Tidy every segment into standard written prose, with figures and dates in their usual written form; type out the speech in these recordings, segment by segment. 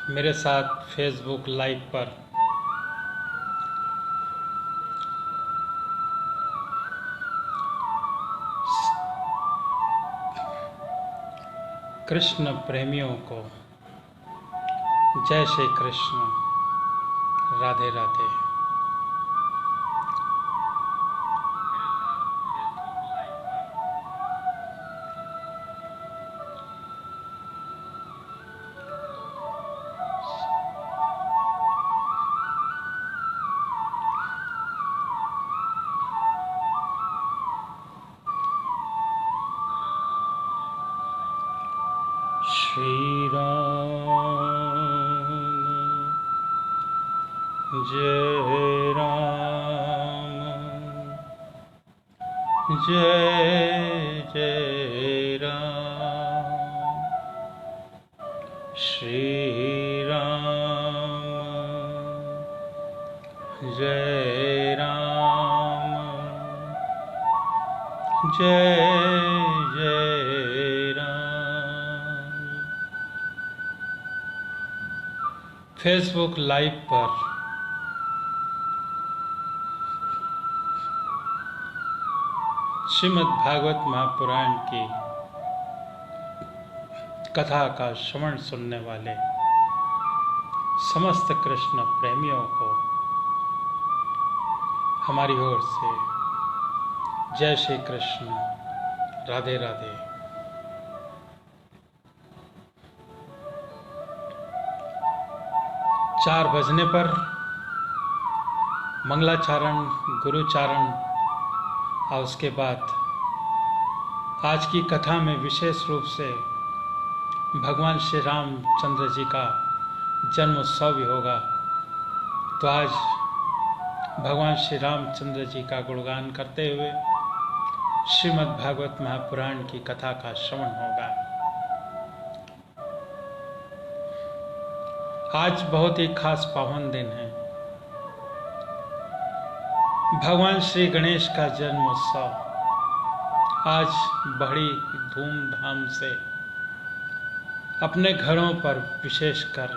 मेरे साथ Facebook live पर कृष्ण प्रेमियों को जय श्री कृष्ण, राधे राधे। श्री राम जय राम जय जय राम। श्री राम जय राम जय जय राम। फेसबुक लाइव पर श्रीमद् भागवत महापुराण की कथा का श्रवण सुनने वाले समस्त कृष्ण प्रेमियों को हमारी ओर से जय श्री कृष्ण, राधे राधे। 4 बजने पर मंगलाचरण, गुरुचारण और उसके बाद आज की कथा में विशेष रूप से भगवान श्री रामचंद्र जी का जन्मोत्सव भी होगा। तो आज भगवान श्री रामचंद्र जी का गुणगान करते हुए श्रीमद् भागवत महापुराण की कथा का श्रवण होगा। आज बहुत ही खास पावन दिन है, भगवान श्री गणेश का जन्मोत्सव आज बड़ी धूमधाम से अपने घरों पर विशेषकर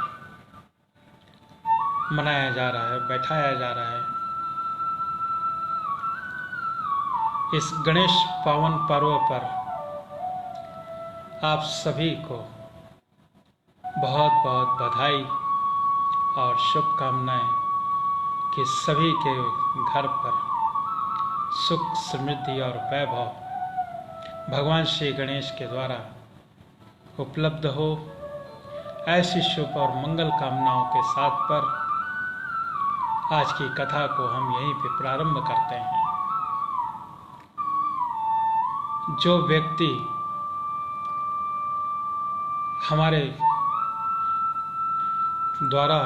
मनाया जा रहा है, बैठाया जा रहा है। इस गणेश पावन पर्व पर आप सभी को बहुत बहुत बधाई और शुभकामनाएं कि सभी के घर पर सुख, समृद्धि और वैभव भगवान श्री गणेश के द्वारा उपलब्ध हो। ऐसी शुभ और मंगल कामनाओं के साथ पर आज की कथा को हम यहीं पे प्रारंभ करते हैं। जो व्यक्ति हमारे द्वारा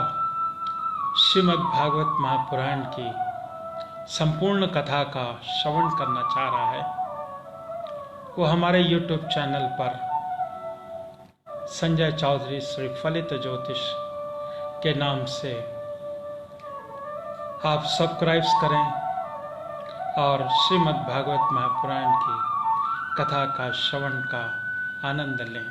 श्रीमद् भागवत महापुराण की संपूर्ण कथा का श्रवण करना चाह रहा है, वो हमारे YouTube चैनल पर संजय चौधरी श्री फलित ज्योतिष के नाम से आप सब्सक्राइब करें और श्रीमद् भागवत महापुराण की कथा का श्रवण का आनंद लें।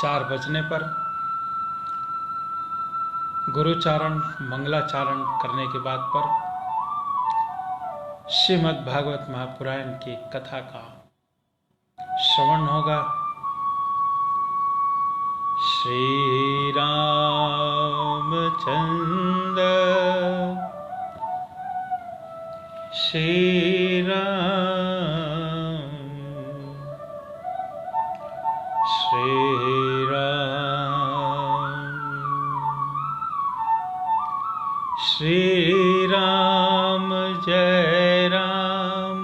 4 बजने पर गुरुचारण, मंगलाचारण करने के बाद पर श्रीमद् भागवत महापुराण की कथा का श्रवण होगा। श्री रामचंद्र श्री राम श्री राम श्री राम जय राम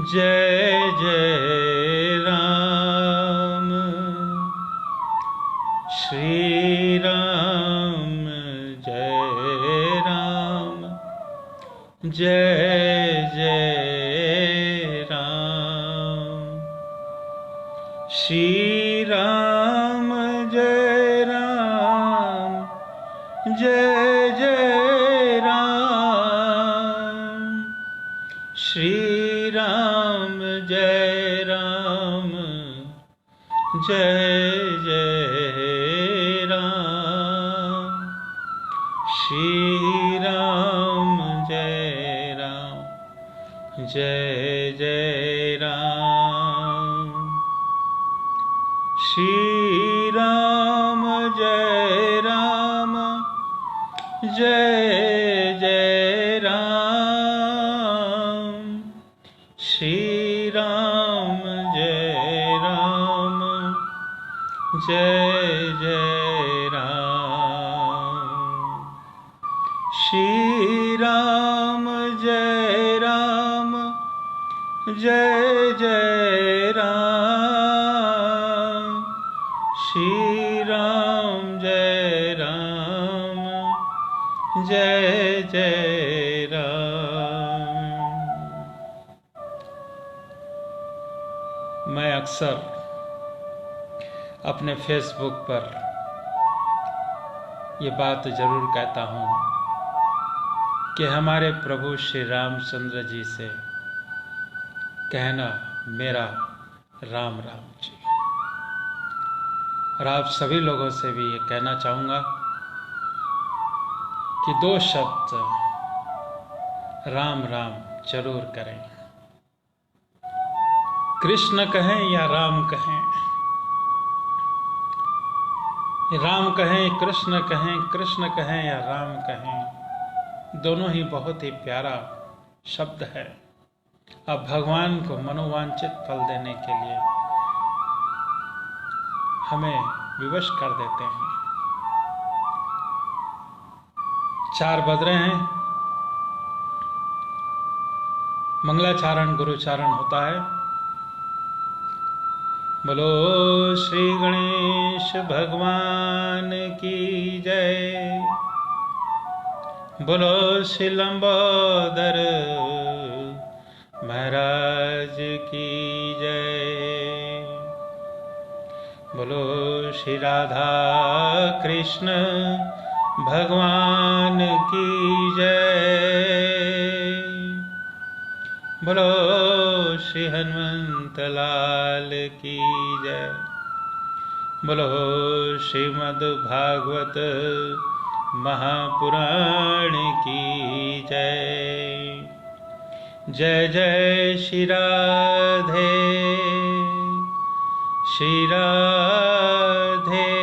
जय जय राम। श्री राम जय राम जय जय राम। श्री राम जय राम जय जय राम। श्री राम जय राम जय जय राम, श्री राम जय राम, जय जय राम, श्री राम जय राम, जय जय राम, श्री राम जय राम, जय जय राम, श्री राम जय राम, जय जय राम, श्री राम जय राम, जय जय राम। मैं अक्सर अपने फेसबुक पर ये बात जरूर कहता हूँ कि हमारे प्रभु श्री रामचंद्र जी से कहना मेरा राम राम जी। और आप सभी लोगों से भी ये कहना चाहूँगा कि 2 शब्द राम राम जरूर करें। कृष्ण कहें या राम कहें, राम कहें कृष्ण कहें, कृष्ण कहें या राम कहें, दोनों ही बहुत ही प्यारा शब्द है। अब भगवान को मनोवांछित फल देने के लिए हमें विवश कर देते हैं। 4 बज रहे हैं, मंगलाचारण गुरुचारण होता है। बोलो श्री गणेश भगवान की जय, बोलो श्री लंबोदर महाराज की जय, बोलो श्री राधा कृष्ण भगवान की जय, बोलो श्री हनुमंत लाल की जय, बोलो श्रीमद् भागवत महापुराण की जय, जय जय श्री राधे, श्री राधे।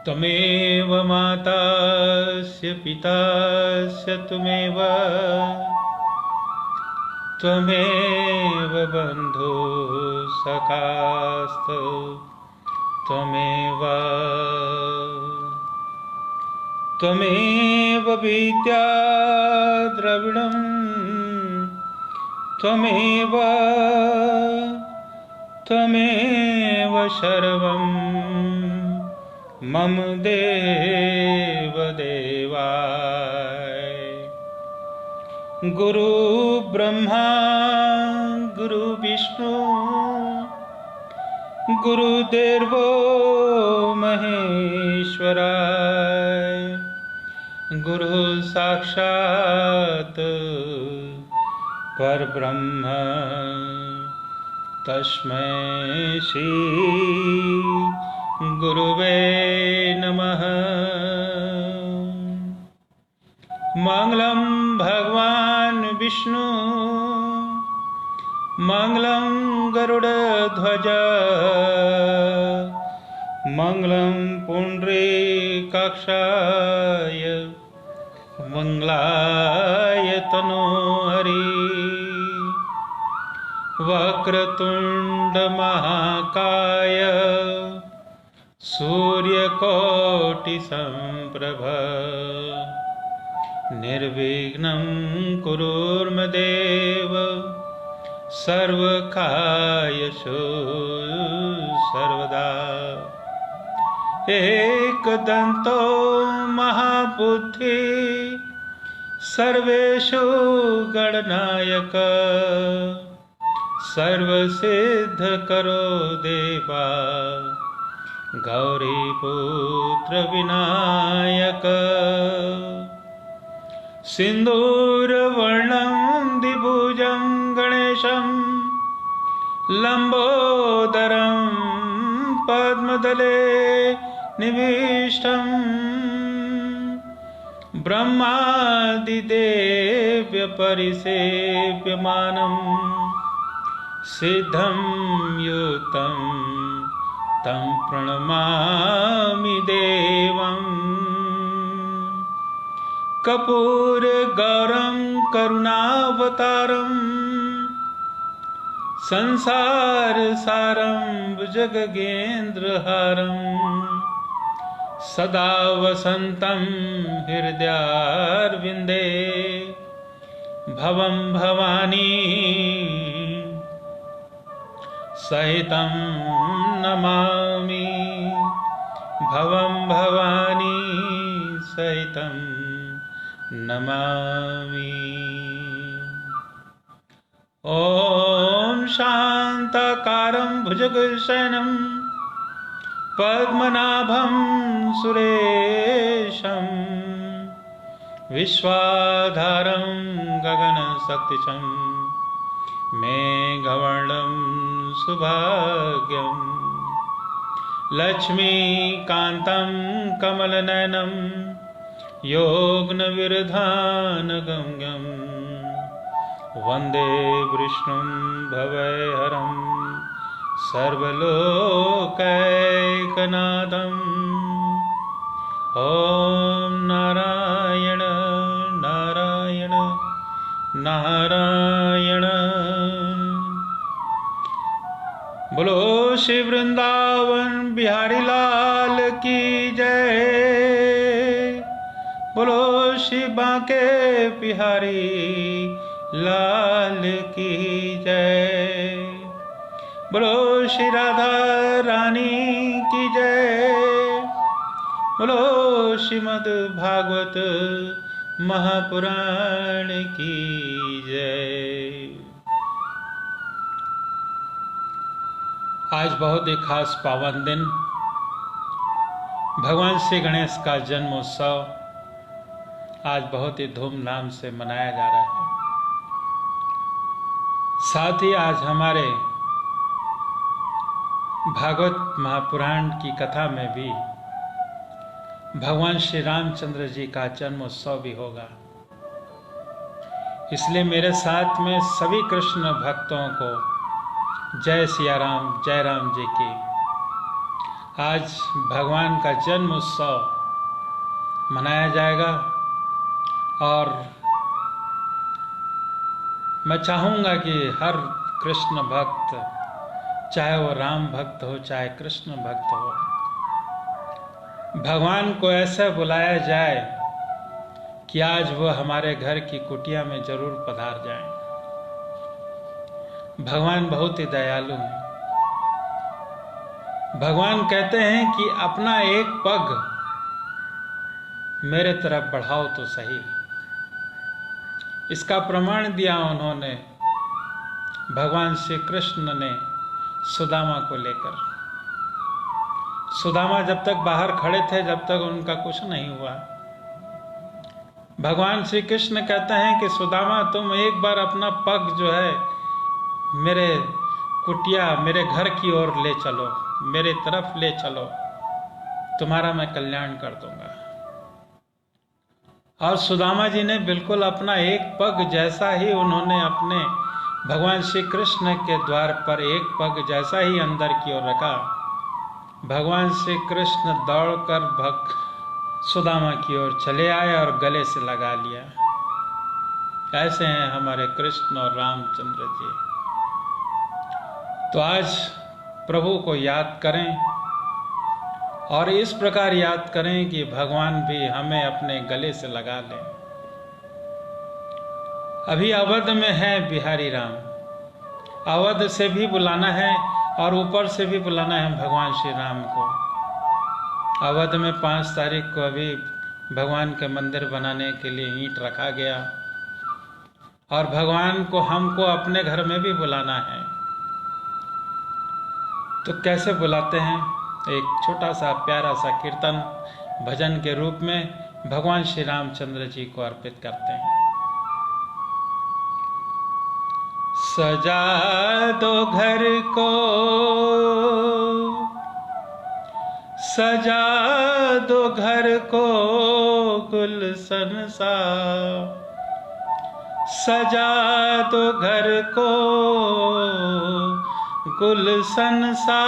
त्वमेव मातास्य पितास्य त्वमेव, त्वमेव बन्धु सखास्त त्वमेव, त्वमेव विद्या द्रविणं त्वमेव, त्वमेव सर्वं मम देव देवाय। गुरु ब्रह्मा गुरु विष्णु गुरुदेवो महेश्वराय, गुरु साक्षात् परब्रह्म तस्मै श्री गुरुवे नमः। मंगलम भगवान विष्णु, मंगलम गरुड़ध्वज, मंगलम पुंडरीकाक्षाय, मंगलाय तनोहरि। वक्रतुंड महाकाय, सूर्यकोटि संप्रभ, निर्विघ्नं कुरुर्मदेव, सर्वकार्येषु सर्वदा। एकदन्तो महाबुद्धि, सर्वेषु गणनायक, सर्वसिद्धकरो देवा, गौरीपुत्र विनायक। सिन्दूरवर्णं द्विभुजं गणेश सुरेशं लंबोदरं पद्मदले निविष्टम् ब्रह्मादिदेव्यपरिसेव्यमानं सिद्धं युतं तं प्रणमामि देवम् कर्पूरगौरं करुणावतारं संसारसारं भुजगेन्द्रहारं सदा वसन्तं हृदयारविन्दे भवं भवानी सहितं नमामि भवं भवानी सहितं नमामि। ॐ शान्ताकारं भुजगशयनं पद्मनाभं सुरेशं विश्वाधारं गगनसदृशं मेघवर्णं सुभाग्यं लक्ष्मीकान्तं कमलनयनं योगनविरधानगम्यं वन्दे विष्णुं भवहरं सर्वलोकैकनाथम्। ॐ नारायण नारायण नारायण। बोलो श्री वृंदावन बिहारी लाल की जय। बोलो श्री बांके बिहारी लाल की जय। बोलो श्री राधा रानी की जय। बोलो श्रीमद् भागवत महापुराण की जय। आज बहुत ही खास पावन दिन, भगवान श्री गणेश का जन्मोत्सव आज बहुत ही धूमधाम से मनाया जा रहा है। साथ ही आज हमारे भागवत महापुराण की कथा में भी भगवान श्री रामचंद्र जी का जन्मोत्सव भी होगा। इसलिए मेरे साथ में सभी कृष्ण भक्तों को जय सिया राम, जय राम जी की। आज भगवान का जन्म उत्सव मनाया जाएगा और मैं चाहूँगा कि हर कृष्ण भक्त, चाहे वो राम भक्त हो चाहे कृष्ण भक्त हो, भगवान को ऐसा बुलाया जाए कि आज वो हमारे घर की कुटिया में जरूर पधार जाएं। भगवान बहुत ही दयालु हैं। भगवान कहते हैं कि अपना एक पग मेरे तरफ बढ़ाओ तो सही। इसका प्रमाण दिया उन्होंने भगवान श्री कृष्ण ने सुदामा को लेकर। सुदामा जब तक बाहर खड़े थे, जब तक उनका कुछ नहीं हुआ, भगवान श्री कृष्ण कहते हैं कि सुदामा तुम एक बार अपना पग जो है मेरे कुटिया, मेरे घर की ओर ले चलो, मेरे तरफ ले चलो, तुम्हारा मैं कल्याण कर दूंगा। और सुदामा जी ने बिल्कुल अपना एक पग जैसा ही उन्होंने अपने भगवान श्री कृष्ण के द्वार पर एक पग जैसा ही अंदर की ओर रखा। भगवान श्री कृष्ण दौड़कर सुदामा की ओर चले आए और गले से लगा लिया। ऐसे हैं हमारे कृष्ण और रामचंद्र जी। तो आज प्रभु को याद करें और इस प्रकार याद करें कि भगवान भी हमें अपने गले से लगा लें। अभी अवध में है बिहारी राम, अवध से भी बुलाना है और ऊपर से भी बुलाना है भगवान श्री राम को। अवध में 5 तारीख को अभी भगवान के मंदिर बनाने के लिए ईंट रखा गया और भगवान को हमको अपने घर में भी बुलाना है। तो कैसे बुलाते हैं? एक छोटा सा प्यारा सा कीर्तन भजन के रूप में भगवान श्री रामचंद्र जी को अर्पित करते हैं। सजा दो घर को, सजा दो घर को गुलशन सा, सजा दो घर को गुलशन सा।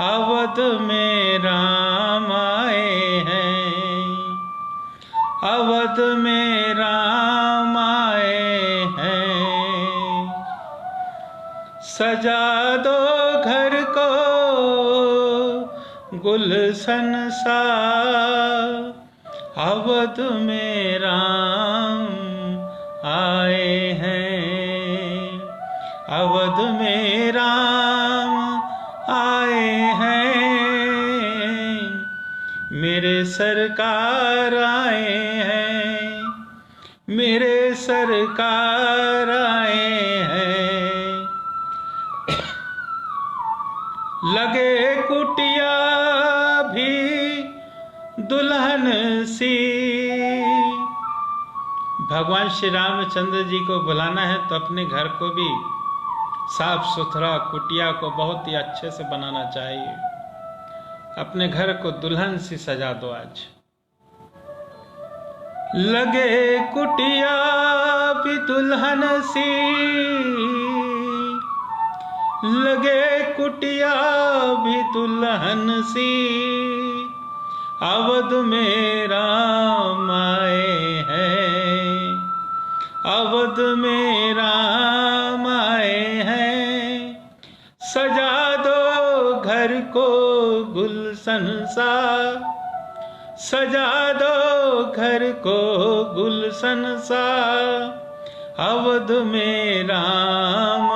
अवध में राम आए हैं, अवध में राम आए हैं। सजा दो घर को गुलशन सा, अवध में राम आए हैं, अवध में राम आए हैं। मेरे सरकार आए हैं, मेरे सरकार आए हैं। लगे कुटिया भी दुल्हन सी। भगवान श्री रामचंद्र जी को बुलाना है तो अपने घर को भी साफ सुथरा, कुटिया को बहुत ही अच्छे से बनाना चाहिए। अपने घर को दुल्हन सी सजा दो आज। लगे कुटिया भी दुल्हन सी, लगे कुटिया भी दुल्हन सी। अवध में राम आए हैं, अवध में राम आए हैं। सजा दो घर को गुलशन सा, सजा दो घर को गुलशन सा। अवध में राम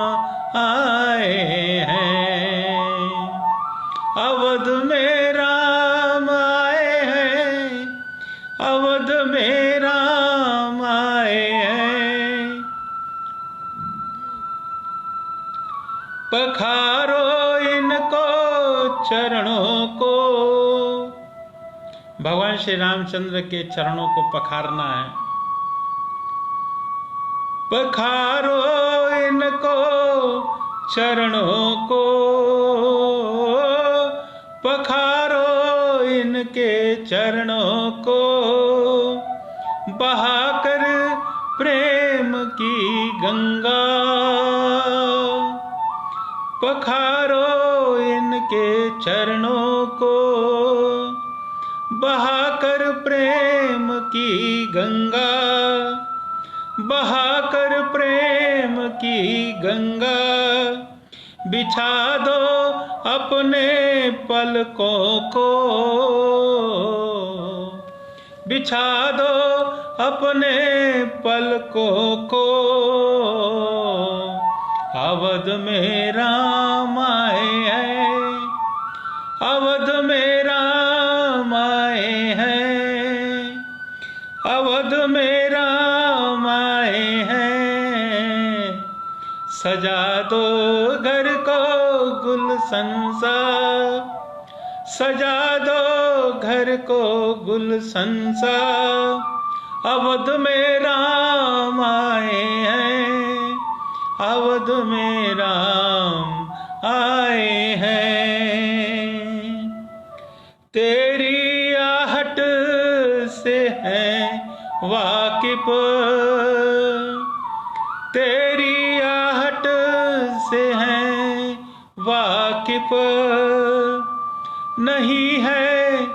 आए हैं, अवध में राम आए हैं, अवध में राम आए हैं। पखारो इनको चरणों को, भगवान श्री रामचंद्र के चरणों को पखारना है। पखारो इनको चरणों को, पखारो इनके चरणों को। बहाकर प्रेम की गंगा, पखारो इनके चरणों को। बहाकर प्रेम की गंगा, बहाकर प्रेम की गंगा। बिछा दो अपने पलकों को, बिछा दो अपने पलकों को। अवध में राम आए हैं, अवध में राम आए हैं, अवध में राम आए हैं। सजा दो घर को गुलशन सा, सजा दो घर को गुलशन सा। अवध में राम आए हैं, अवध में राम आए हैं। तेरी आहट से हैं वाकिफ, तेरी आहट से हैं वाकिफ। नहीं है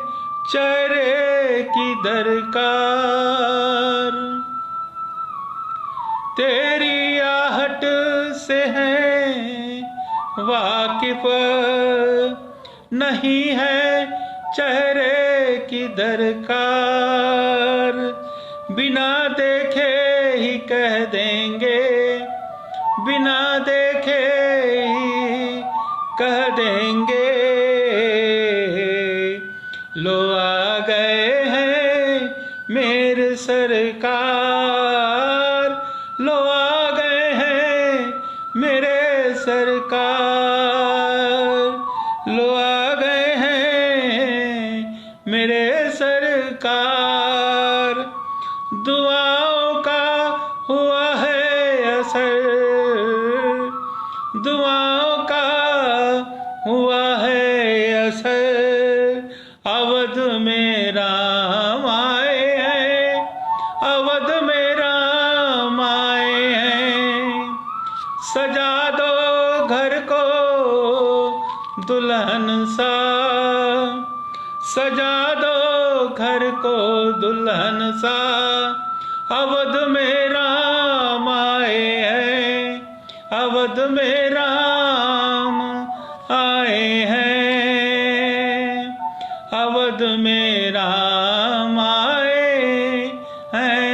चेहरे की दरकार, तेरी आहट से हैं वाकिफ। नहीं है चेहरे की दरकार। बिना देखे ही कह देंगे, बिना देखे ही कह देंगे। लो आ गए हैं मेरे सरकार, लो आ गए हैं मेरे सरकार, लो आ गए हैं मेरे सरकार। दुआओं का हुआ है असर, में राम आए हैं, अवध में राम आए हैं। सजा दो घर को दुल्हन सा, सजा दो घर को दुल्हन सा, अवध में राम आए हैं, अवध में राम आए हैं, अवध में राम आए हैं।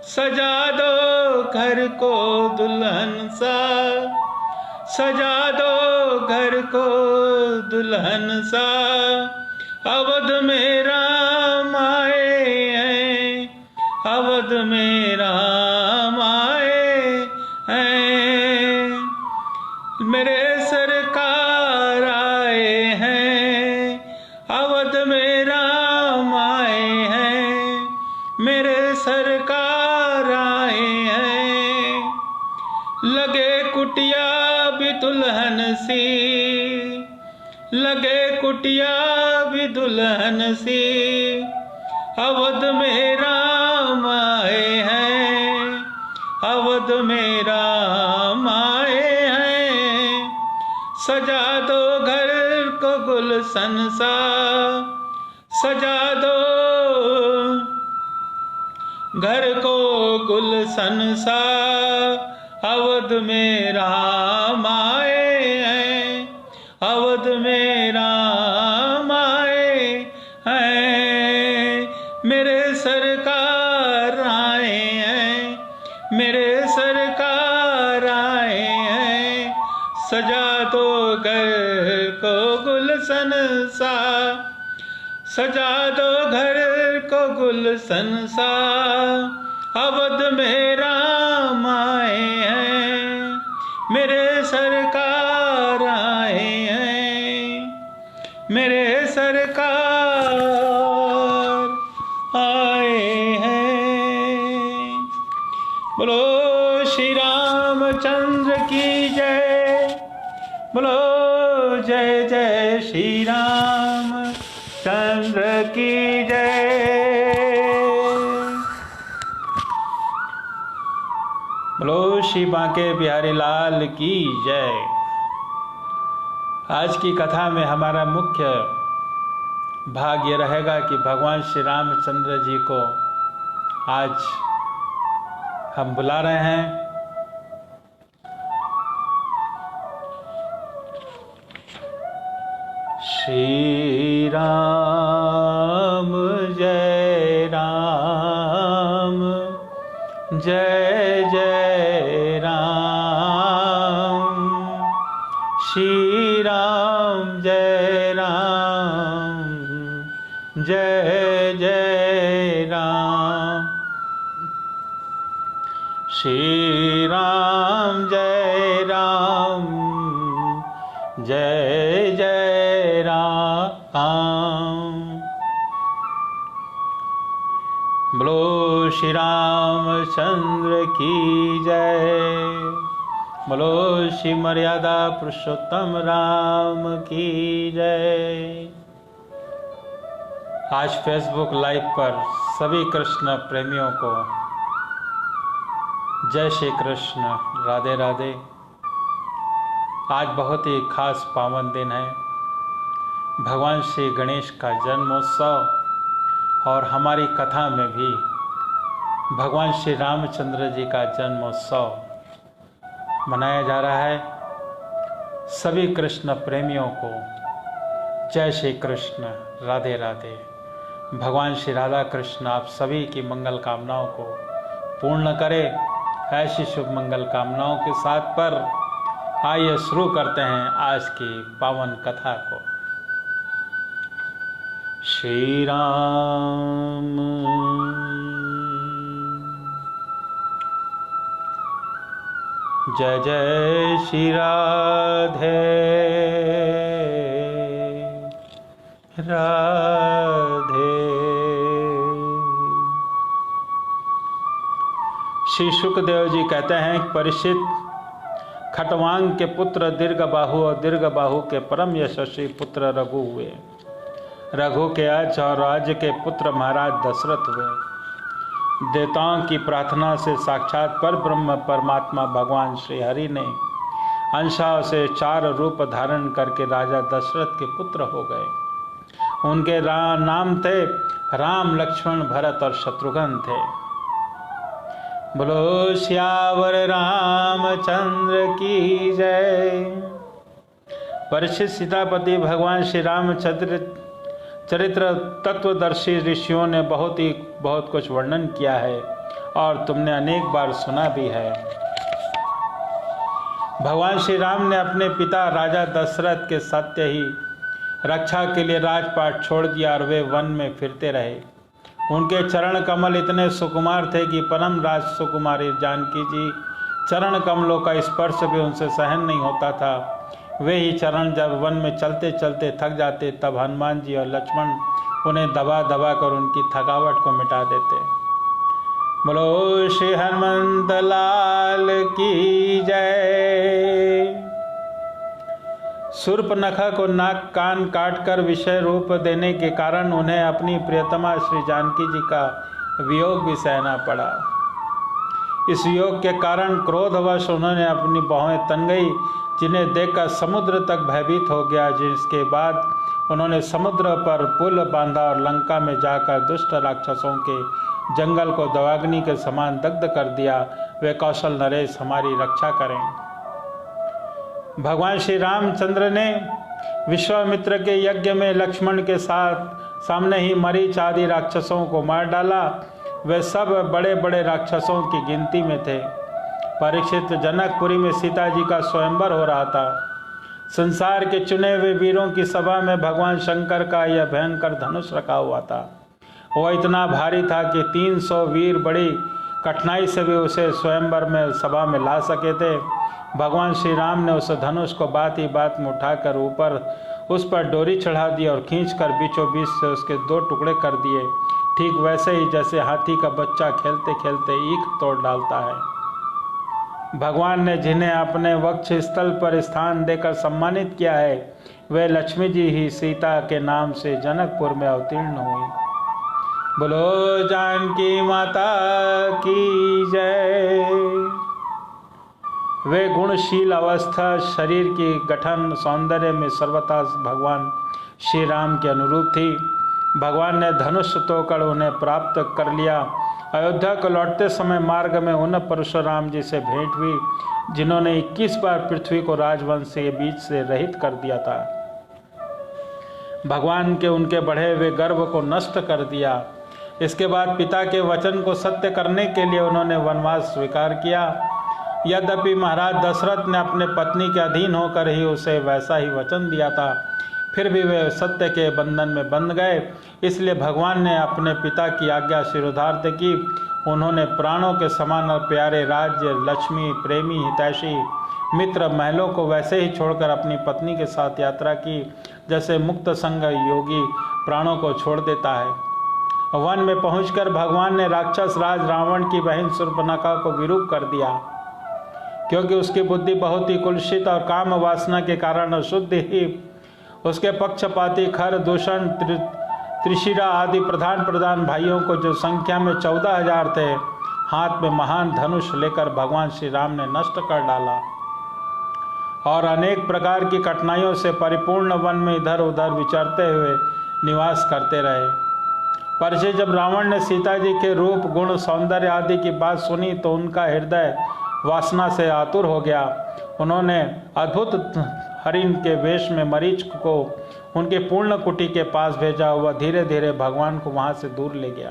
सजा दो घर को दुल्हन सा, सजा दो घर को दुल्हन सा, अवध में राम आए हैं, अवध में राम आए हैं। मेरे सरकार आए हैं, अवध में राम आए हैं, मेरे सरकार आए हैं। लगे कुटिया भी दुल्हन सी, लगे कुटिया भी दुल्हन सी, अवध में राम आए हैं, अवध में राम आए हैं। सजा दो घर को गुलशन सा, सजा दो घर को गुलशन सा, अवध में राम आए हैं, अवध में राम आए हैं। मेरे सरकार आए हैं, मेरे सरकार आए हैं। सजा दो घर को गुलशन सा, सजा दो घर को गुलशन सा, अवध में राम आए हैं, मेरे सरकार आए हैं, मेरे सरकार आए हैं। बोलो श्री रामचंद्र की जय, बोलो जय जय श्री राम चंद्र की जय। बोलो श्री बांके बिहारी लाल की जय। आज की कथा में हमारा मुख्य भाग ये रहेगा कि भगवान श्री रामचंद्र जी को आज हम बुला रहे हैं। श्री राम जय राम, जय जय राम। श्री राम जय राम, जय जय राम। श्री राम जय राम, जय जय राम। बोलो श्री रामचंद्र की जय, बोलो श्री मर्यादा पुरुषोत्तम राम की जय। आज फेसबुक लाइव पर सभी कृष्ण प्रेमियों को जय श्री कृष्ण, राधे राधे। आज बहुत ही खास पावन दिन है, भगवान श्री गणेश का जन्मोत्सव और हमारी कथा में भी भगवान श्री रामचंद्र जी का जन्मोत्सव मनाया जा रहा है। सभी कृष्ण प्रेमियों को जय श्री कृष्ण, राधे राधे। भगवान श्री राधा कृष्ण आप सभी की मंगल कामनाओं को पूर्ण करे। ऐसी शुभ मंगल कामनाओं के साथ पर आइए शुरू करते हैं आज की पावन कथा को। श्री राम जय जय श्री राधे राधे। श्री सुखदेव जी कहते हैं कि परीक्षित, खटवांग के पुत्र दीर्घबाहु और दीर्घबाहु के परम यशस्वी पुत्र रघु हुए। रघु के अंश और राज्य के पुत्र महाराज दशरथ हुए। देवताओं की प्रार्थना से साक्षात पर ब्रह्म परमात्मा भगवान श्री हरि ने अंशा से 4 रूप धारण करके राजा दशरथ के पुत्र हो गए। उनके नाम थे राम, लक्ष्मण, भरत और शत्रुघ्न थे। बोलो श्यावर रामचंद्र की जय। परिचित सीतापति भगवान श्री राम चरित्र तत्वदर्शी ऋषियों ने बहुत कुछ वर्णन किया है और तुमने अनेक बार सुना भी है। भगवान श्री राम ने अपने पिता राजा दशरथ के सत्य ही रक्षा के लिए राजपाट छोड़ दिया और वे वन में फिरते रहे। उनके चरण कमल इतने सुकुमार थे कि परम राज सुकुमारी जानकी जी चरण कमलों का स्पर्श भी उनसे सहन नहीं होता था। वे ही चरण जब वन में चलते चलते थक जाते तब हनुमान जी और लक्ष्मण उन्हें दबा दबा कर उनकी थकावट को मिटा देते। बोलो श्री हनुमंत लाल की जय। शूर्पणखा को नाक कान काटकर विषय रूप देने के कारण उन्हें अपनी प्रियतमा श्री जानकी जी का वियोग भी सहना पड़ा। इस वियोग के कारण क्रोधवश उन्होंने अपनी बाहें तन गई, जिन्हें देखकर समुद्र तक भयभीत हो गया। जिसके बाद उन्होंने समुद्र पर पुल बांधा और लंका में जाकर दुष्ट राक्षसों के जंगल को दवाग्नि के समान दग्ध कर दिया। वे कौशल नरेश हमारी रक्षा करें। भगवान श्री रामचंद्र ने विश्वामित्र के यज्ञ में लक्ष्मण के साथ सामने ही मरीच आदि राक्षसों को मार डाला। वे सब बड़े बड़े राक्षसों की गिनती में थे। परीक्षित, जनकपुरी में सीता जी का स्वयंवर हो रहा था। संसार के चुने हुए वीरों की सभा में भगवान शंकर का यह भयंकर धनुष रखा हुआ था। वह इतना भारी था कि 300 वीर बड़ी कठिनाई से भी उसे स्वयंवर में सभा में ला सके थे। भगवान श्री राम ने उस धनुष को बात ही बात में उठाकर ऊपर उस पर डोरी चढ़ा दी और खींचकर बीचों बीच से उसके 2 टुकड़े कर दिए, ठीक वैसे ही जैसे हाथी का बच्चा खेलते खेलते ईख तोड़ डालता है। भगवान ने जिन्हें अपने वक्ष स्थल पर स्थान देकर सम्मानित किया है, वे लक्ष्मी जी ही सीता के नाम से जनकपुर में अवतीर्ण हुई। बोलो जानकी माता की जय। वे गुणशील अवस्था, शरीर की गठन, सौंदर्य में सर्वथा भगवान श्री राम के अनुरूप थी। भगवान ने धनुष तोड़कर उन्हें प्राप्त कर लिया। अयोध्या को लौटते समय मार्ग में उन परशुराम जी से भेंट हुई, जिन्होंने 21 बार पृथ्वी को राजवंश के बीच से रहित कर दिया था। भगवान के उनके बढ़े हुए गर्व को नष्ट कर दिया। इसके बाद पिता के वचन को सत्य करने के लिए उन्होंने वनवास स्वीकार किया। यद्यपि महाराज दशरथ ने अपने पत्नी के अधीन होकर ही उसे वैसा ही वचन दिया था, फिर भी वे सत्य के बंधन में बंध गए। इसलिए भगवान ने अपने पिता की आज्ञा शिरोधार्थ की। उन्होंने प्राणों के समान और प्यारे राज्य, लक्ष्मी, प्रेमी, हितैषी, मित्र, महलों को वैसे ही छोड़कर अपनी पत्नी के साथ यात्रा की, जैसे मुक्त संग योगी प्राणों को छोड़ देता है। वन में पहुंचकर भगवान ने राक्षस राज रावण की बहन शूर्पणखा को विरूप कर दिया, क्योंकि उसकी बुद्धि बहुत ही कुलुषित और काम वासना के कारण अशुद्ध ही। उसके पक्षपाती खर, दूषण, त्रिशिरा आदि प्रधान भाइयों को, जो संख्या में 14,000 थे, हाथ में महान धनुष लेकर भगवान श्री राम ने नष्ट कर डाला और अनेक प्रकार की कठिनाइयों से परिपूर्ण वन में इधर उधर विचरते हुए निवास करते रहे। पर जब रावण ने सीता जी के रूप, गुण, सौंदर्य आदि की बात सुनी तो उनका हृदय वासना से आतुर हो गया। उन्होंने अद्भुत हरिण के वेश में मरीच को उनके पूर्ण कुटी के पास भेजा। हुआ धीरे धीरे भगवान को वहां से दूर ले गया।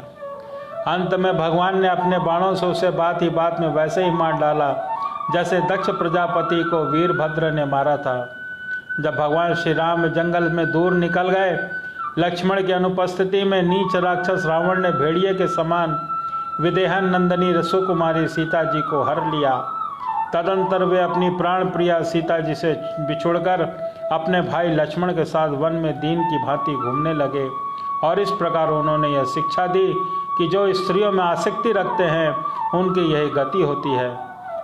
अंत में भगवान ने अपने बाणों से उसे बात ही बात में वैसे ही मार डाला, जैसे दक्ष प्रजापति को वीरभद्र ने मारा था। जब भगवान श्री राम जंगल में दूर निकल गए, लक्ष्मण की अनुपस्थिति में नीच राक्षस रावण ने भेड़िए के समान विदेहन नंदनी सुकुमारी सीता जी को हर लिया। तदंतर वे अपनी प्राण प्रिया सीता जी से बिछुड़कर अपने भाई लक्ष्मण के साथ वन में दीन की भांति घूमने लगे। और इस प्रकार उन्होंने यह शिक्षा दी कि जो स्त्रियों में आसक्ति रखते हैं उनकी यही गति होती है।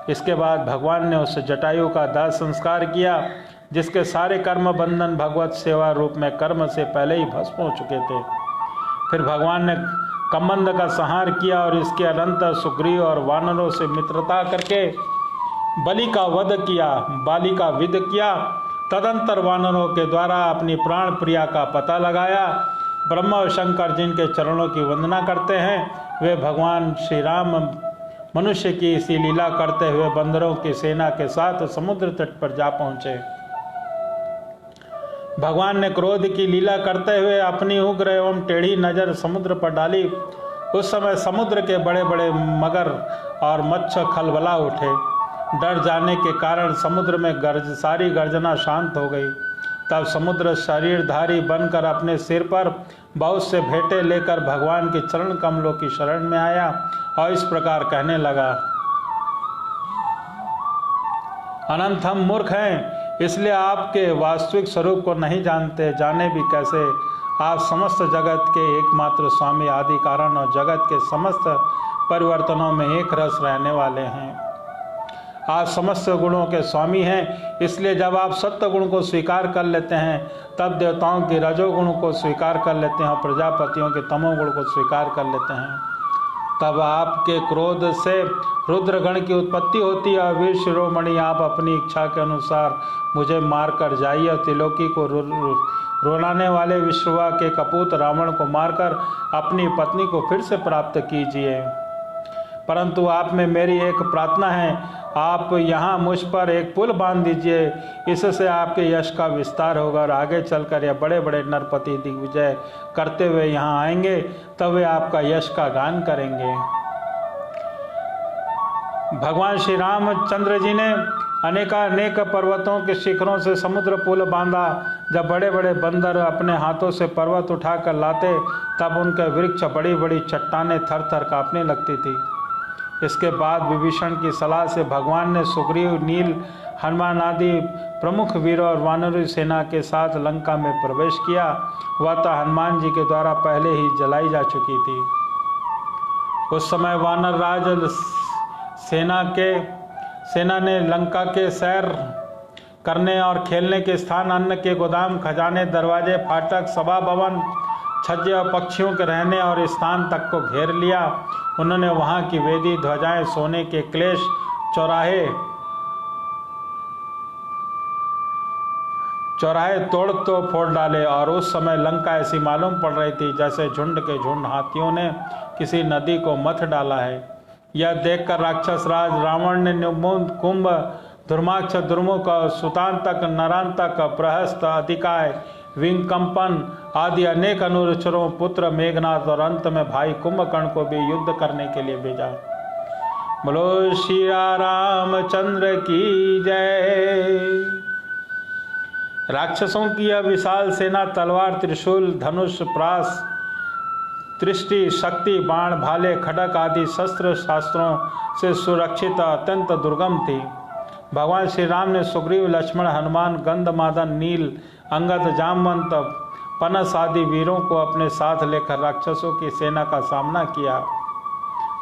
इसके बाद भगवान ने उस जटायु का दाह संस्कार किया, जिसके सारे कर्म बंधन भगवत सेवा रूप में कर्म से पहले ही भस्म हो चुके थे। फिर भगवान ने कमंद का संहार किया और इसके अनंतर सुग्रीव और वानरों से मित्रता करके बाली का वध किया। तदंतर वानरों के द्वारा अपनी प्राण प्रिया का पता लगाया। ब्रह्मा और शंकर जिनके चरणों की वंदना करते हैं, वे भगवान श्री राम मनुष्य की इसी लीला करते हुए बंदरों की सेना के साथ समुद्र तट पर जा पहुंचे। भगवान ने क्रोध की लीला करते हुए अपनी उग्र एवं टेढ़ी नजर समुद्र पर डाली। उस समय समुद्र के बड़े बड़े मगर और मत्स्य खलबला उठे। डर जाने के कारण समुद्र में सारी गर्जना शांत हो गई। तब समुद्र शरीरधारी बनकर अपने सिर पर बहुत से भेंटे लेकर भगवान के चरण कमलों की शरण में आया और इस प्रकार कहने लगा, अनंत हम मूर्ख हैं, इसलिए आपके वास्तविक स्वरूप को नहीं जानते। जाने भी कैसे? आप समस्त जगत के एकमात्र स्वामी, आदि कारण और जगत के समस्त परिवर्तनों में एक रस रहने वाले हैं। आप समस्त गुणों के स्वामी हैं, इसलिए जब आप सत्य गुण को स्वीकार कर लेते हैं, तब देवताओं के रजोगुण को स्वीकार कर लेते हैं और प्रजापतियों के तमोगुण को स्वीकार कर लेते हैं। तब आपके क्रोध से रुद्रगण की उत्पत्ति होती है। वीर शिरोमणि, आप अपनी इच्छा के अनुसार मुझे मार कर जाइए और त्रिलोकी को रोलाने वाले विश्ववा के कपूत रावण को मारकर अपनी पत्नी को फिर से प्राप्त कीजिए। परंतु आप में मेरी एक प्रार्थना है, आप यहाँ मुझ पर एक पुल बांध दीजिए। इससे आपके यश का विस्तार होगा और आगे चलकर यह बड़े बड़े नरपति दिग्विजय करते हुए यहाँ आएंगे, तब वे आपका यश का गान करेंगे। भगवान श्री रामचंद्र जी ने अनेक पर्वतों के शिखरों से समुद्र पुल बांधा। जब बड़े बड़े बंदर अपने हाथों से पर्वत उठाकर लाते, तब उनके वृक्ष बड़ी बड़ी चट्टानें थर थर कांपने लगती थी। इसके बाद विभीषण की सलाह से भगवान ने सुग्रीव, नील, हनुमान आदि प्रमुख वीरों और वानरी सेना के साथ लंका में प्रवेश किया। वह तो हनुमान जी के द्वारा पहले ही जलाई जा चुकी थी। उस समय वानर राज सेना ने लंका के सैर करने और खेलने के स्थान, अन्न के गोदाम, खजाने, दरवाजे, फाटक, सभा भवन, छज्जे और पक्षियों के रहने और स्थान तक को घेर लिया। उन्होंने वहां की वेदी, ध्वजाएं, सोने के क्लेश, चौराहे तोड़ तो फोड़ डाले और उस समय लंका ऐसी मालूम पड़ रही थी जैसे झुंड के झुंड हाथियों ने किसी नदी को मथ डाला है। यह देखकर राक्षस राज रावण ने निर्मुंद, कुंभ, धर्माक्ष, दुर्मुख, सुतांतक, नरांतक, प्रहस्त, अधिकाय, विंकंपन आदि अनेक अनुचरों, पुत्र मेघनाथ और अंत में भाई कुंभकर्ण को भी युद्ध करने के लिए भेजा। बोलो श्री रामचंद्र की जय। राक्षसों की यह विशाल सेना तलवार, त्रिशूल, धनुष, प्रास, दृष्टि, शक्ति, बाण, भाले, खड़क आदि शस्त्र शास्त्रों से सुरक्षित अत्यंत दुर्गम थी। भगवान श्री राम ने सुग्रीव, लक्ष्मण, हनुमान, गंधमादन, नील, अंगद, जामवंत, पनस आदि वीरों को अपने साथ लेकर राक्षसों की सेना का सामना किया।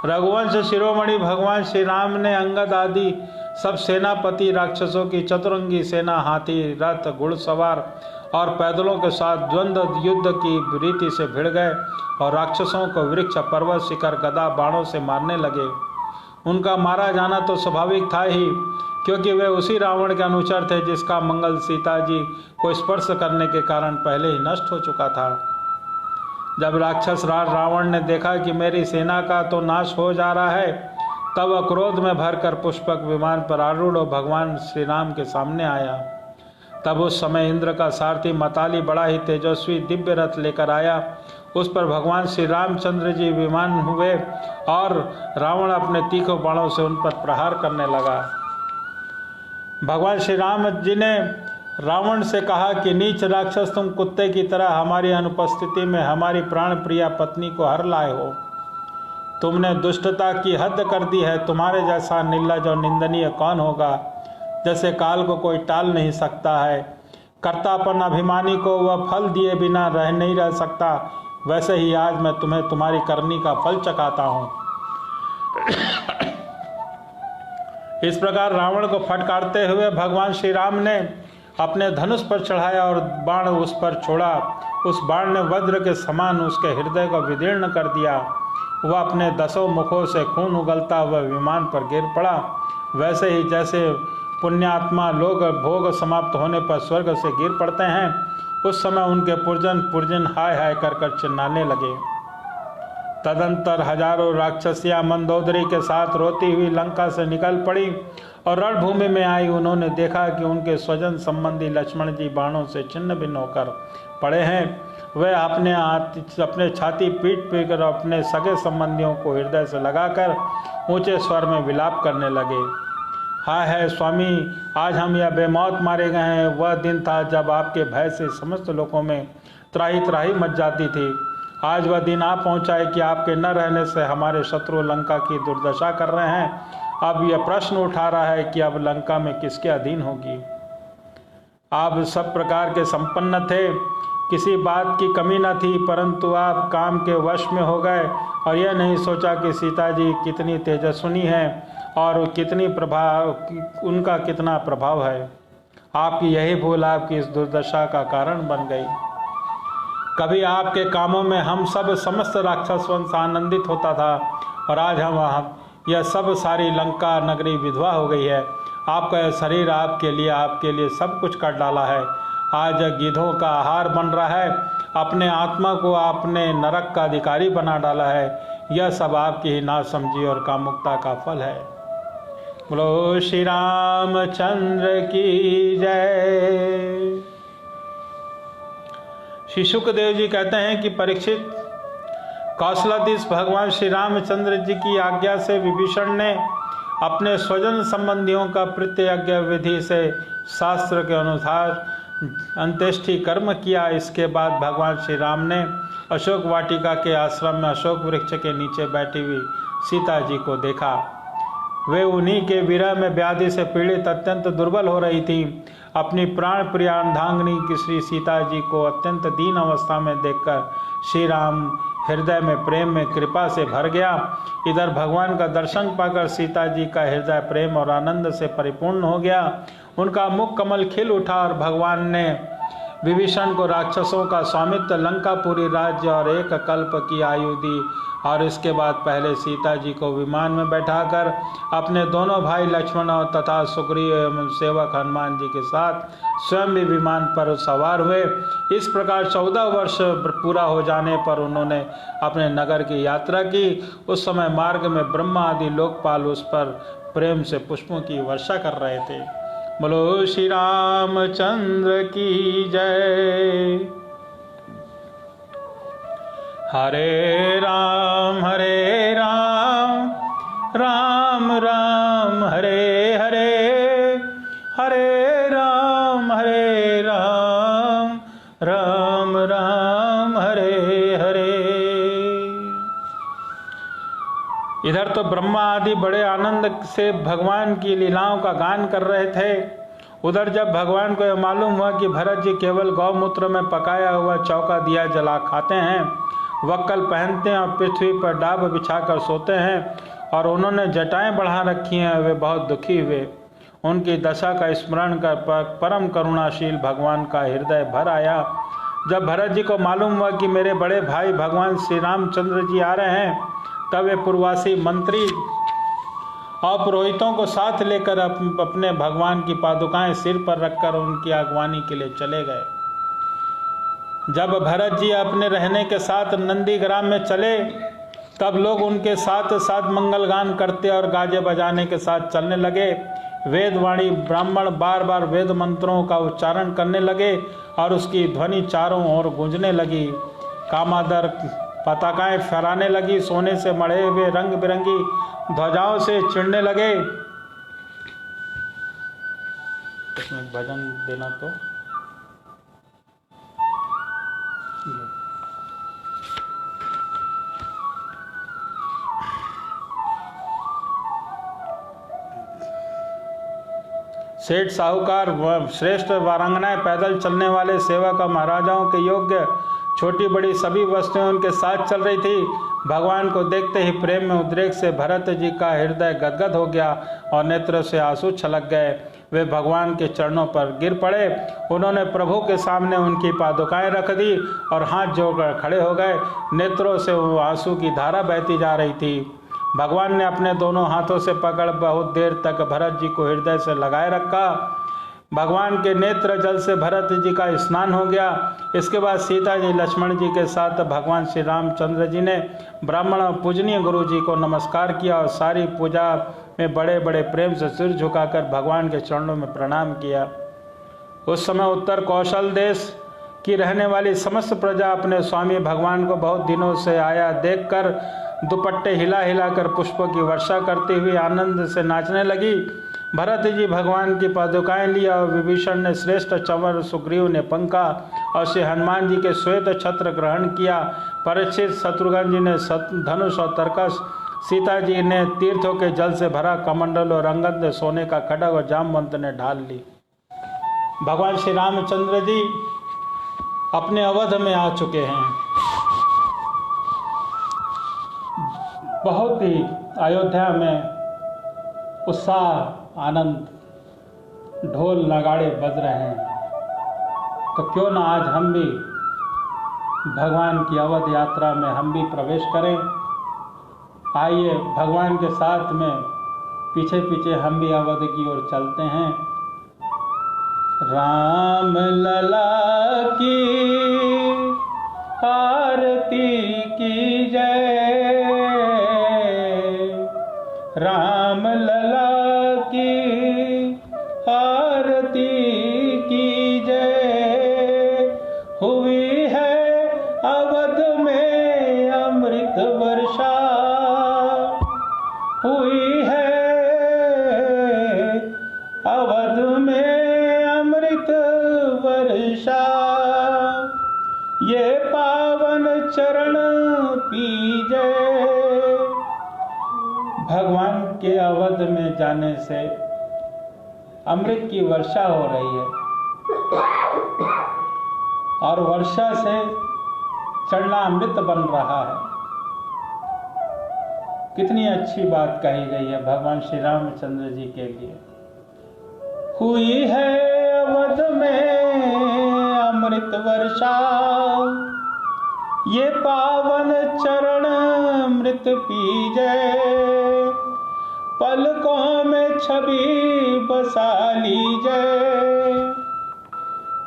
रघुवंश शिरोमणि भगवान श्री राम ने अंगद आदि सब सेनापति राक्षसों की चतुरंगी सेना, हाथी, रथ, घुड़सवार और पैदलों के साथ द्वंद्व युद्ध की रीति से भिड़ गए और राक्षसों को वृक्ष, पर्वत, शिखर, गदा, बाणों से मारने लगे। उनका मारा जाना तो स्वाभाविक था ही, क्योंकि वे उसी रावण के अनुचर थे जिसका मंगल सीता जी को स्पर्श करने के कारण पहले ही नष्ट हो चुका था। जब राक्षस राज रावण ने देखा कि मेरी सेना का तो नाश हो जा रहा है, तब वह क्रोध में भरकर पुष्पक विमान पर आरूढ़ और भगवान श्री राम के सामने आया। तब उस समय इंद्र का सारथी मताली बड़ा ही तेजस्वी दिव्य रथ लेकर आया। उस पर भगवान श्री रामचंद्र जी विमान हुए और रावण अपने तीखों बाणों से उन पर प्रहार करने लगा। भगवान श्री राम जी ने रावण से कहा कि नीच राक्षस, तुम कुत्ते की तरह हमारी अनुपस्थिति में हमारी प्राण प्रिया पत्नी को हर लाए हो। तुमने दुष्टता की हद कर दी है। तुम्हारे जैसा निर्लज और निंदनीय कौन होगा। जैसे काल को कोई टाल नहीं सकता है, कर्तापन अभिमानी को वह फल दिए बिना नहीं रह सकता, वैसे ही आज मैं तुम्हें तुम्हारी करनी का फल चखाता हूँ। इस प्रकार रावण को फटकारते हुए भगवान श्री राम ने अपने धनुष पर चढ़ाया और बाण उस पर छोड़ा। उस बाण ने वज्र के समान उसके हृदय को विदीर्ण कर दिया। वह अपने 10 मुखों से खून उगलता हुआ विमान पर गिर पड़ा। वैसे ही जैसे पुण्यात्मा लोग भोग समाप्त होने पर स्वर्ग से गिर पड़ते हैं, उस समय उनके पुरजन हाय हाय कर चिल्लाने लगे। तदंतर हजारों राक्षसियां मंदोदरी के साथ रोती हुई लंका से निकल पड़ी और रणभूमि में आई। उन्होंने देखा कि उनके स्वजन संबंधी लक्ष्मण जी बाणों से छिन्न भिन्न होकर पड़े हैं। वे अपने छाती पीट कर अपने सगे संबंधियों को हृदय से लगाकर ऊंचे स्वर में विलाप करने लगे। हाय है स्वामी, आज हम यह बेमौत मारे गए हैं। वह दिन था जब आपके भय से समस्त लोगों में त्राही त्राही मच जाती थी। आज वह दिन आ पहुंचा है कि आपके न रहने से हमारे शत्रु लंका की दुर्दशा कर रहे हैं। अब यह प्रश्न उठा रहा है कि अब लंका में किसके अधीन होगी। आप सब प्रकार के संपन्न थे, किसी बात की कमी न थी, परंतु आप काम के वश में हो गए और यह नहीं सोचा कि सीता जी कितनी तेजस्विनी है और उनका कितना प्रभाव है। आपकी यही भूल आपकी इस दुर्दशा का कारण बन गई। कभी आपके कामों में हम सब समस्त राक्षस वंश आनंदित होता था और आज हम यह सब सारी लंका नगरी विधवा हो गई है। आपका यह शरीर आपके लिए सब कुछ कर डाला है। आज गिद्धों का आहार बन रहा है। अपने आत्मा को आपने नरक का अधिकारी बना डाला है। यह सब आपकी ही नासमझी और कामुकता का फल है। बोलो श्री रामचंद्र की जय। श्री सुखदेव जी कहते हैं कि परीक्षित, कौशलाधीश भगवान श्री रामचंद्र जी की आज्ञा से विभीषण ने अपने स्वजन संबंधियों का प्रत्यज्ञ विधि से शास्त्र के अनुसार अंत्येष्टि कर्म किया। इसके बाद भगवान श्री राम ने अशोक वाटिका के आश्रम में अशोक वृक्ष के नीचे बैठी हुई सीता जी को देखा। वे उन्हीं के विरह में व्याधि से पीड़ित अत्यंत दुर्बल हो रही थी। अपनी प्राण प्रिय अर्धांगिनी की श्री सीता जी को अत्यंत दीन अवस्था में देखकर श्री राम हृदय में प्रेम में कृपा से भर गया। इधर भगवान का दर्शन पाकर सीता जी का हृदय प्रेम और आनंद से परिपूर्ण हो गया। उनका मुख कमल खिल उठा और भगवान ने विभीषण को राक्षसों का स्वामित्व, लंकापुरी राज्य और 1 कल्प की आयु दी। और इसके बाद पहले सीता जी को विमान में बैठाकर अपने दोनों भाई लक्ष्मण और तथा सुग्रीव एवं सेवक हनुमान जी के साथ स्वयं भी विमान पर सवार हुए। इस प्रकार 14 वर्ष पूरा हो जाने पर उन्होंने अपने नगर की यात्रा की। उस समय मार्ग में ब्रह्मा आदि लोकपाल उस पर प्रेम से पुष्पों की वर्षा कर रहे थे। बोलो श्री रामचंद्र की जय। हरे राम राम राम हरे हरे, हरे राम राम राम हरे हरे। इधर तो ब्रह्मा आदि बड़े आनंद से भगवान की लीलाओं का गान कर रहे थे। उधर जब भगवान को यह मालूम हुआ कि भरत जी केवल गौमूत्र में पकाया हुआ चौका दिया जला खाते हैं, वक्कल पहनते हैं और पृथ्वी पर डाब बिछाकर सोते हैं और उन्होंने जटाएं बढ़ा रखी हैं, वे बहुत दुखी हुए। उनकी दशा का स्मरण कर परम करुणाशील भगवान का हृदय भर आया। जब भरत जी को मालूम हुआ कि मेरे बड़े भाई भगवान श्री रामचंद्र जी आ रहे हैं, तब वे पूर्ववासी मंत्री और पुरोहितों को साथ लेकर अपने भगवान की पादुकाएं सिर पर रखकर उनकी अगवानी के लिए चले गए। जब भरत जी अपने रहने के साथ नंदीग्राम में चले, तब लोग उनके साथ साथ मंगलगान करते और गाजे बजाने के साथ चलने लगे। वेदवाणी ब्राह्मण बार बार वेद मंत्रों का उच्चारण करने लगे और उसकी ध्वनि चारों ओर गूंजने लगी। कामादर पताकाएं फहराने लगी, सोने से मढ़े हुए रंग बिरंगी ध्वजाओं से चिढ़ने लगे। भजन देना तो सेठ साहूकार श्रेष्ठ वारांगनाएं, पैदल चलने वाले सेवक और महाराजाओं के योग्य छोटी बड़ी सभी वस्तुएं उनके साथ चल रही थी। भगवान को देखते ही प्रेम में उद्रेक से भरत जी का हृदय गदगद हो गया और नेत्र से आंसू छलक गए। वे भगवान के चरणों पर गिर पड़े। उन्होंने प्रभु के सामने उनकी पादुकाएं रख दी और हाथ जोड़कर खड़े हो गए। नेत्रों से वो आंसू की धारा बहती जा रही थी। भगवान ने अपने दोनों हाथों से पकड़ बहुत देर तक भरत जी को हृदय से लगाए रखा। भगवान के नेत्र जल से भरत जी का स्नान हो गया। इसके बाद सीता जी लक्ष्मण जी के साथ भगवान श्री रामचंद्र जी ने ब्राह्मण और पूजनीय गुरु जी को नमस्कार किया और सारी पूजा में बड़े बड़े प्रेम से सिर झुकाकर भगवान के चरणों में प्रणाम किया। उस समय उत्तर कौशल देश की रहने वाली समस्त प्रजा अपने स्वामी भगवान को बहुत दिनों से आया देखकर दुपट्टे हिला हिलाकर पुष्पों की वर्षा करती हुई आनंद से नाचने लगी। भरत जी भगवान की पादुकाएं लिया और विभीषण ने श्रेष्ठ चंवर, सुग्रीव ने पंखा और श्री हनुमान जी के श्वेत छत्र ग्रहण किया। परीक्षित शत्रुघ्न जी ने धनुष और तरकस, सीता जी ने तीर्थों के जल से भरा कमंडल और अंगद ने सोने का खड्ग और जामवंत ने ढाल ली। भगवान श्री रामचंद्र जी अपने अवध में आ चुके हैं। बहुत ही अयोध्या में उत्साह, आनंद, ढोल नगाड़े बज रहे हैं। तो क्यों ना आज हम भी भगवान की अवध यात्रा में हम भी प्रवेश करें। आइए भगवान के साथ में पीछे पीछे हम भी अवध की ओर चलते हैं। राम लला की आरती की जय, राम लला की आरती की जय। हुई है अवध में अमृत वर्षा, हुई है अवध में अमृत वर्षा। ये पावन चरण पीजे। भगवान के अवध में जाने से अमृत की वर्षा हो रही है और वर्षा से चढ़ना अमृत बन रहा है। कितनी अच्छी बात कही गई है भगवान श्री रामचंद्र जी के लिए। हुई है अवध में अमृत वर्षा, ये पावन चरण अमृत पीजे। पलकों में छवि बसा लीजे,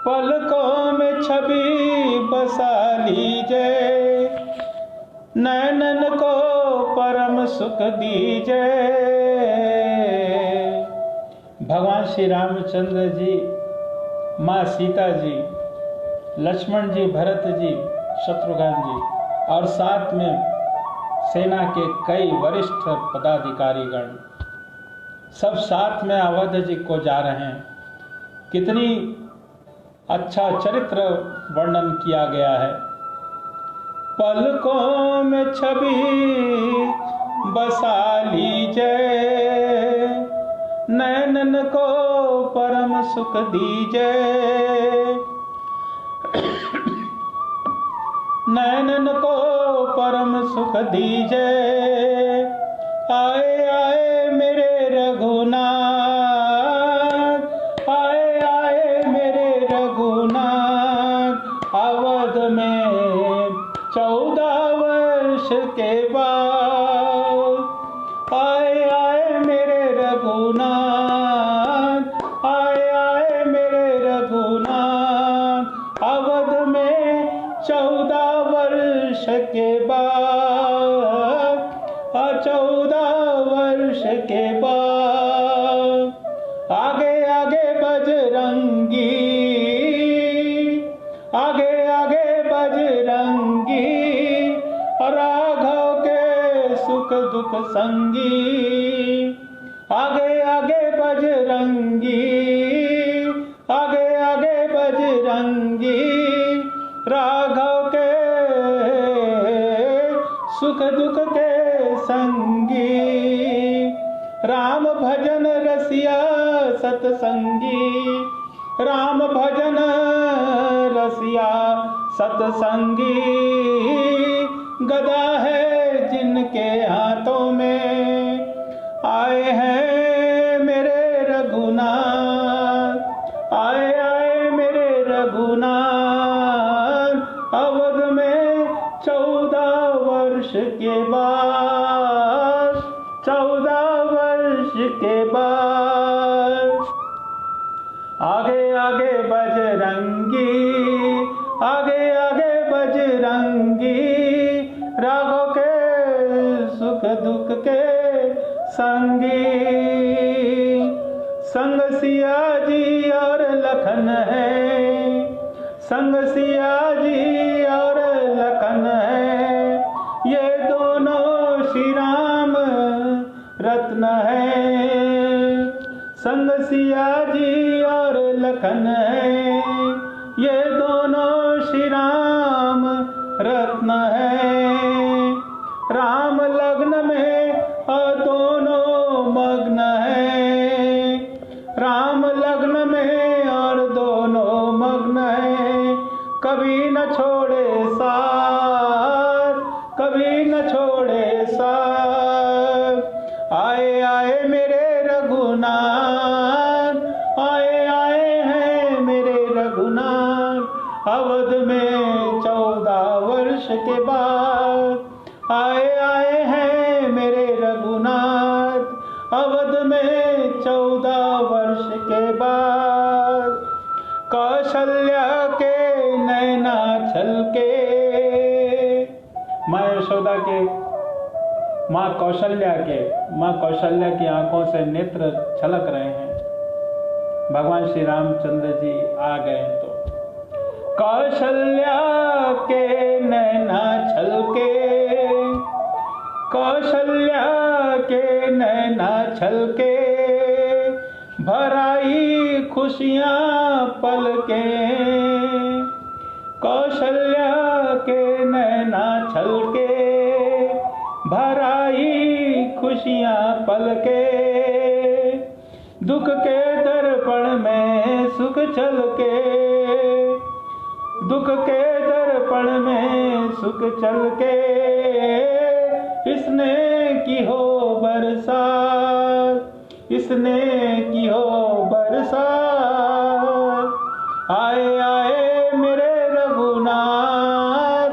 पलकों में छवि बसा लीजे। नैनन को परम सुख दीजे। भगवान श्री रामचंद्र जी, माँ सीता जी, लक्ष्मण जी, भरत जी, शत्रुघ्न जी और साथ में सेना के कई वरिष्ठ पदाधिकारीगण सब साथ में अवध जी को जा रहे हैं। कितनी अच्छा चरित्र वर्णन किया गया है। पलकों में छवि बसा लीजे, नैनन को परम सुख दीजे। नैनन को परम सुख दीजे। आए आए मेरे रघुनाथ, आए आए मेरे रघुनाथ। अवध में 14 वर्ष के बाद आए आए मेरे रघुनाथ, आए आए मेरे रघुनाथ। अवध में 14 वर्ष के बाद, 14 वर्ष के बाद। आगे आगे बजरंगी, आगे आगे बजरंगी। राघव के सुख दुख संगी। आगे आगे बजरंगी, आगे आगे बजरंगी। राघव के सुख दुख के संगी। राम भजन रसिया सतसंगी, राम भजन रसिया सतसंगी। गदा है जिनके हाथों में, आए हैं मेरे रघुनाथ। वर्ष के बाद, 14 वर्ष के बाद, आगे आगे बजरंगी, आगे आगे बजरंगी, राघव के सुख दुख के संगी। संग सिया जी और लखन है, संग सिया जी और लखन है, ये दोनों श्री राम रत्न है। संग सिया जी और लखन है, ये दोनों श्री राम रत्न है। राम लग्न में और दोनों मग्न है, राम लग्न में और दोनों मग्न है। कभी न छोड़े साथ, कभी न छोड़े साथ। आए आए मेरे रघुनाथ, आए आए हैं मेरे रघुनाथ। अवध में 14 वर्ष के बाद, आए आए हैं मेरे रघुनाथ। अवध में 14 वर्ष के बाद। कौशल्या के नैना छलके, माँ यशोदा के, माँ कौशल्या की आंखों से नेत्र छलक रहे हैं। भगवान श्री रामचंद्र जी आ गए तो कौशल्या के नैना छलके, कौशल्या के नैना छलके, भराई खुशियां पलके। कौशल्या के नैना छलके, भराई खुशियां पलके। दुख के दर्पण में सुख छलके, दुख के दर्पण में सुख छलके। इसने की हो बरसात, इसने की हो बरसात। आए आए मेरे रघुनाथ,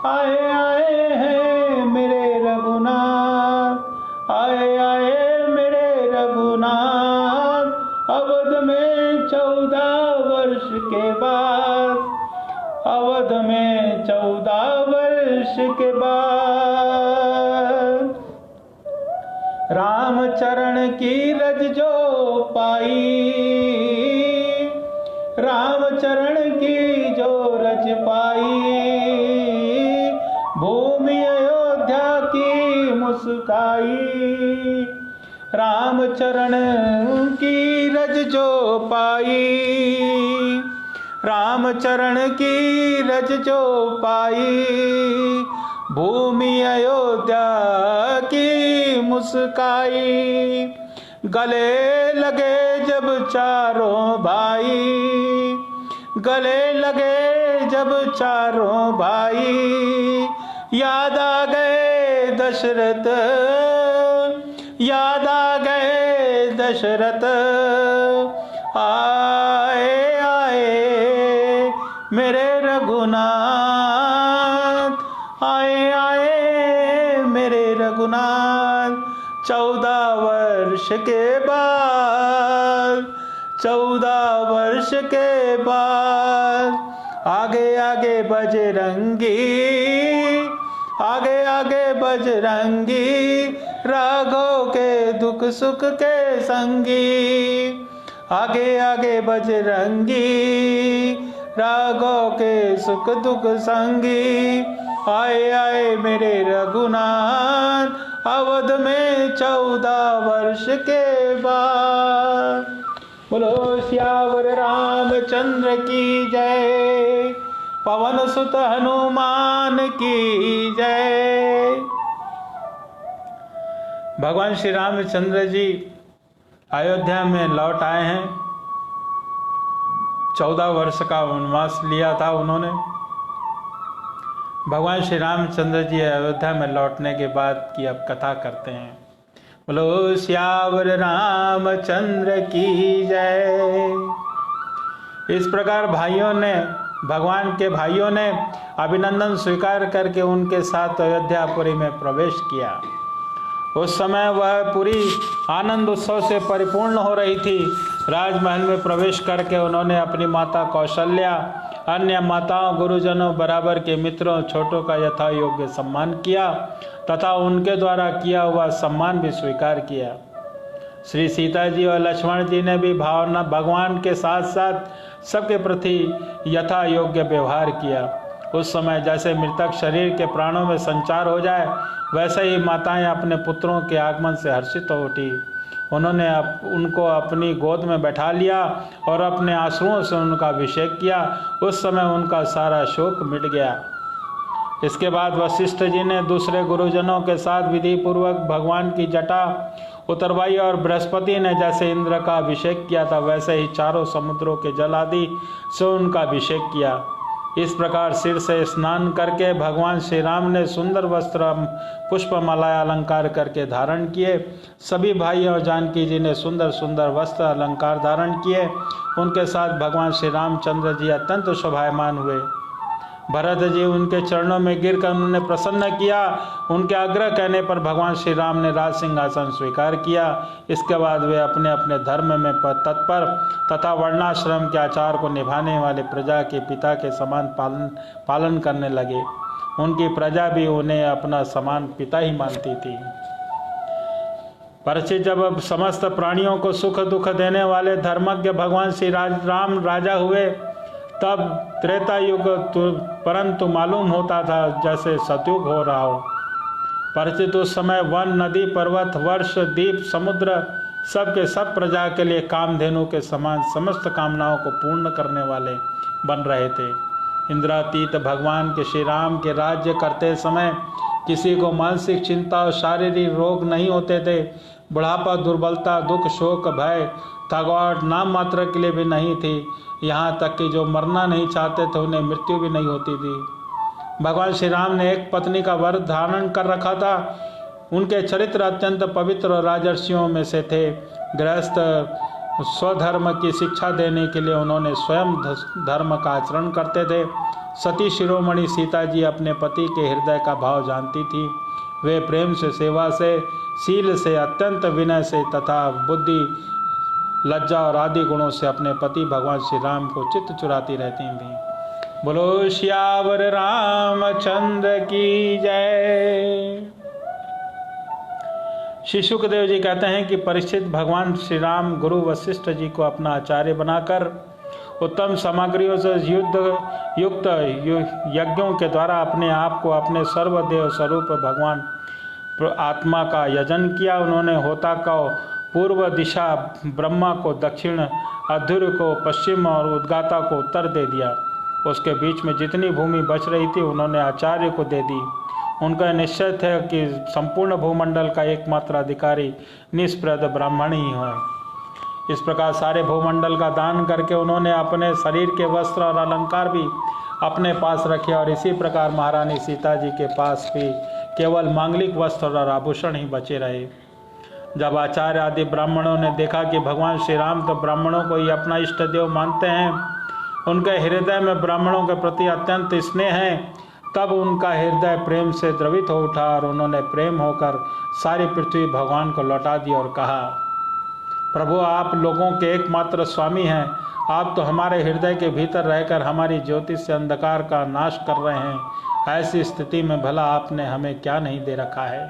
आए आए हैं मेरे रघुनाथ, आए आए मेरे रघुनाथ। अवध में 14 वर्ष के बाद, अवध में 14 वर्ष के बाद। राम चरण की रज जो पाई, राम चरण की जो रज पाई। भूमि अयोध्या की मुस्काई, राम चरण की रज जो पाई। राम चरण की रज जो पाई। भूमि अयोध्या की मुस्काई। गले लगे जब चारों भाई, गले लगे जब चारों भाई। याद आ गए दशरथ, याद आ गए दशरथ। आए आए मेरे रघुनाथ, आए आए मेरे रघुनाथ। 14 वर्ष के बाद, 14 वर्ष के बाद। आगे आगे बजरंगी, आगे आगे बजरंगी। राघव के दुख सुख के संगी। आगे आगे बजरंगी, राघव के सुख दुख संगी। आए आए मेरे रघुनाथ, अवध में 14 वर्ष के बाद। बोलो सियावर रामचंद्र की जय, पवन सुत हनुमान की जय। भगवान श्री रामचंद्र जी अयोध्या में लौट आए हैं। 14 वर्ष का वनवास लिया था उन्होंने। भगवान श्री रामचंद्र जी अयोध्या में लौटने के बाद की अब कथा करते हैं। बोलो सियावर रामचंद्र की जय। इस प्रकार भाइयों ने भगवान के भाइयों ने अभिनंदन स्वीकार करके उनके साथ अयोध्यापुरी में प्रवेश किया। उस समय वह पूरी आनंद उत्सव से परिपूर्ण हो रही थी। राजमहल में प्रवेश करके उन्होंने अपनी माता कौशल्या, अन्य माताओं, गुरुजनों, बराबर के मित्रों, छोटों का यथा योग्य सम्मान किया तथा उनके द्वारा किया हुआ सम्मान भी स्वीकार किया। श्री सीता जी और लक्ष्मण जी ने भी भावना भगवान के साथ साथ सबके प्रति यथा योग्य व्यवहार किया। उस समय जैसे मृतक शरीर के प्राणों में संचार हो जाए, वैसे ही माताएं अपने पुत्रों के आगमन से हर्षित हो उठी। उन्होंने उनको अपनी गोद में बैठा लिया और अपने आंसुओं से उनका अभिषेक किया। उस समय उनका सारा शोक मिट गया। इसके बाद वशिष्ठ जी ने दूसरे गुरुजनों के साथ विधि पूर्वक भगवान की जटा उतरवाई और बृहस्पति ने जैसे इंद्र का अभिषेक किया था, वैसे ही चारों समुद्रों के जल आदि से उनका अभिषेक किया। इस प्रकार सिर से स्नान करके भगवान श्री राम ने सुंदर वस्त्र पुष्पमाला अलंकार करके धारण किए। सभी भाई और जानकी जी ने सुंदर सुंदर वस्त्र अलंकार धारण किए। उनके साथ भगवान श्री रामचंद्र जी अत्यंत शोभायमान हुए। भरत जी उनके चरणों में गिरकर उन्होंने प्रसन्न किया। उनके आग्रह कहने पर भगवान श्री राम ने राज सिंहासन स्वीकार किया। इसके बाद वे अपने अपने धर्म में तत्पर तथा वर्णाश्रम के आचार को निभाने वाले प्रजा के पिता के समान पालन करने लगे। उनकी प्रजा भी उन्हें अपना समान पिता ही मानती थी। परीक्षित जब समस्त प्राणियों को सुख दुख देने वाले धर्मज्ञ भगवान श्री राम राजा हुए, तब त्रेता युग परंतु मालूम होता था जैसे सतयुग हो रहा हो। परिचित उस समय वन, नदी, पर्वत, वर्ष, द्वीप, समुद्र सब के सब प्रजा के लिए कामधेनु के समान समस्त कामनाओं को पूर्ण करने वाले बन रहे थे। इंद्रातीत भगवान के श्री राम के राज्य करते समय किसी को मानसिक चिंता और शारीरिक रोग नहीं होते थे। बुढ़ापा, दुर्बलता, दुख, शोक, भय, थकावट नाम मात्र के लिए भी नहीं थी। यहाँ तक कि जो मरना नहीं चाहते थे उन्हें मृत्यु भी नहीं होती थी। भगवान श्री राम ने एक पत्नी का वर धारण कर रखा था। उनके चरित्र अत्यंत पवित्र और राजर्षियों में से थे। गृहस्थ स्वधर्म की शिक्षा देने के लिए उन्होंने स्वयं धर्म का आचरण करते थे। सती शिरोमणि सीता जी अपने पति के हृदय का भाव जानती थी। वे प्रेम से, सेवा से, शील से, अत्यंत विनय से तथा बुद्धि, लज्जा और आदि गुणों से अपने पति भगवान श्री राम को चित्त चुराती रहती थीं। बोलो श्यावर रामचंद्र की जय। श्री सुखदेव जी कहते हैं कि परीक्षित भगवान श्री राम गुरु वशिष्ठ जी को अपना आचार्य बनाकर उत्तम सामग्रियों से युक्त यज्ञों के द्वारा अपने आप को अपने सर्वदेव स्वरूप भगवान आत्मा का यजन किया। उन्होंने होता को पूर्व दिशा, ब्रह्मा को दक्षिण, अधूर को पश्चिम और उद्गाता को उत्तर दे दिया। उसके बीच में जितनी भूमि बच रही थी उन्होंने आचार्य को दे दी। उनका निश्चय था कि संपूर्ण भूमंडल का एकमात्र अधिकारी निष्प्रद ब्राह्मण ही है। इस प्रकार सारे भूमंडल का दान करके उन्होंने अपने शरीर के वस्त्र और अलंकार भी अपने पास रखे और इसी प्रकार महारानी सीता जी के पास भी केवल मांगलिक वस्त्र और आभूषण ही बचे रहे। जब आचार्य आदि ब्राह्मणों ने देखा कि भगवान श्री राम तो ब्राह्मणों को ही अपना इष्ट देव मानते हैं, उनके हृदय में ब्राह्मणों के प्रति अत्यंत स्नेह है, तब उनका हृदय प्रेम से द्रवित हो उठा और उन्होंने प्रेम होकर सारी पृथ्वी भगवान को लौटा दी और कहा, प्रभु आप लोगों के एकमात्र स्वामी हैं। आप तो हमारे हृदय के भीतर रहकर हमारी ज्योति से अंधकार का नाश कर रहे हैं। ऐसी स्थिति में भला आपने हमें क्या नहीं दे रखा है।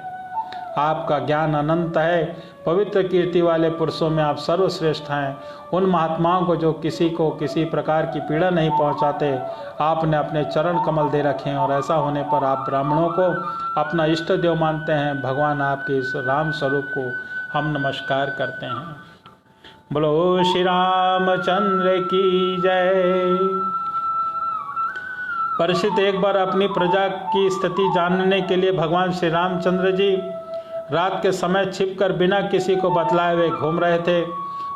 आपका ज्ञान अनंत है। पवित्र कीर्ति वाले पुरुषों में आप सर्वश्रेष्ठ हैं। उन महात्माओं को जो किसी को किसी प्रकार की पीड़ा नहीं पहुंचाते, आपने अपने चरण कमल दे रखे हैं और ऐसा होने पर आप ब्राह्मणों को अपना इष्ट देव मानते हैं। भगवान आपके इस राम स्वरूप को हम नमस्कार करते हैं। बोलो श्री रामचंद्र की जय। परीक्षित एक बार अपनी प्रजा की स्थिति जानने के लिए भगवान श्री रामचंद्र जी रात के समय छिपकर बिना किसी को बतलाए हुए घूम रहे थे।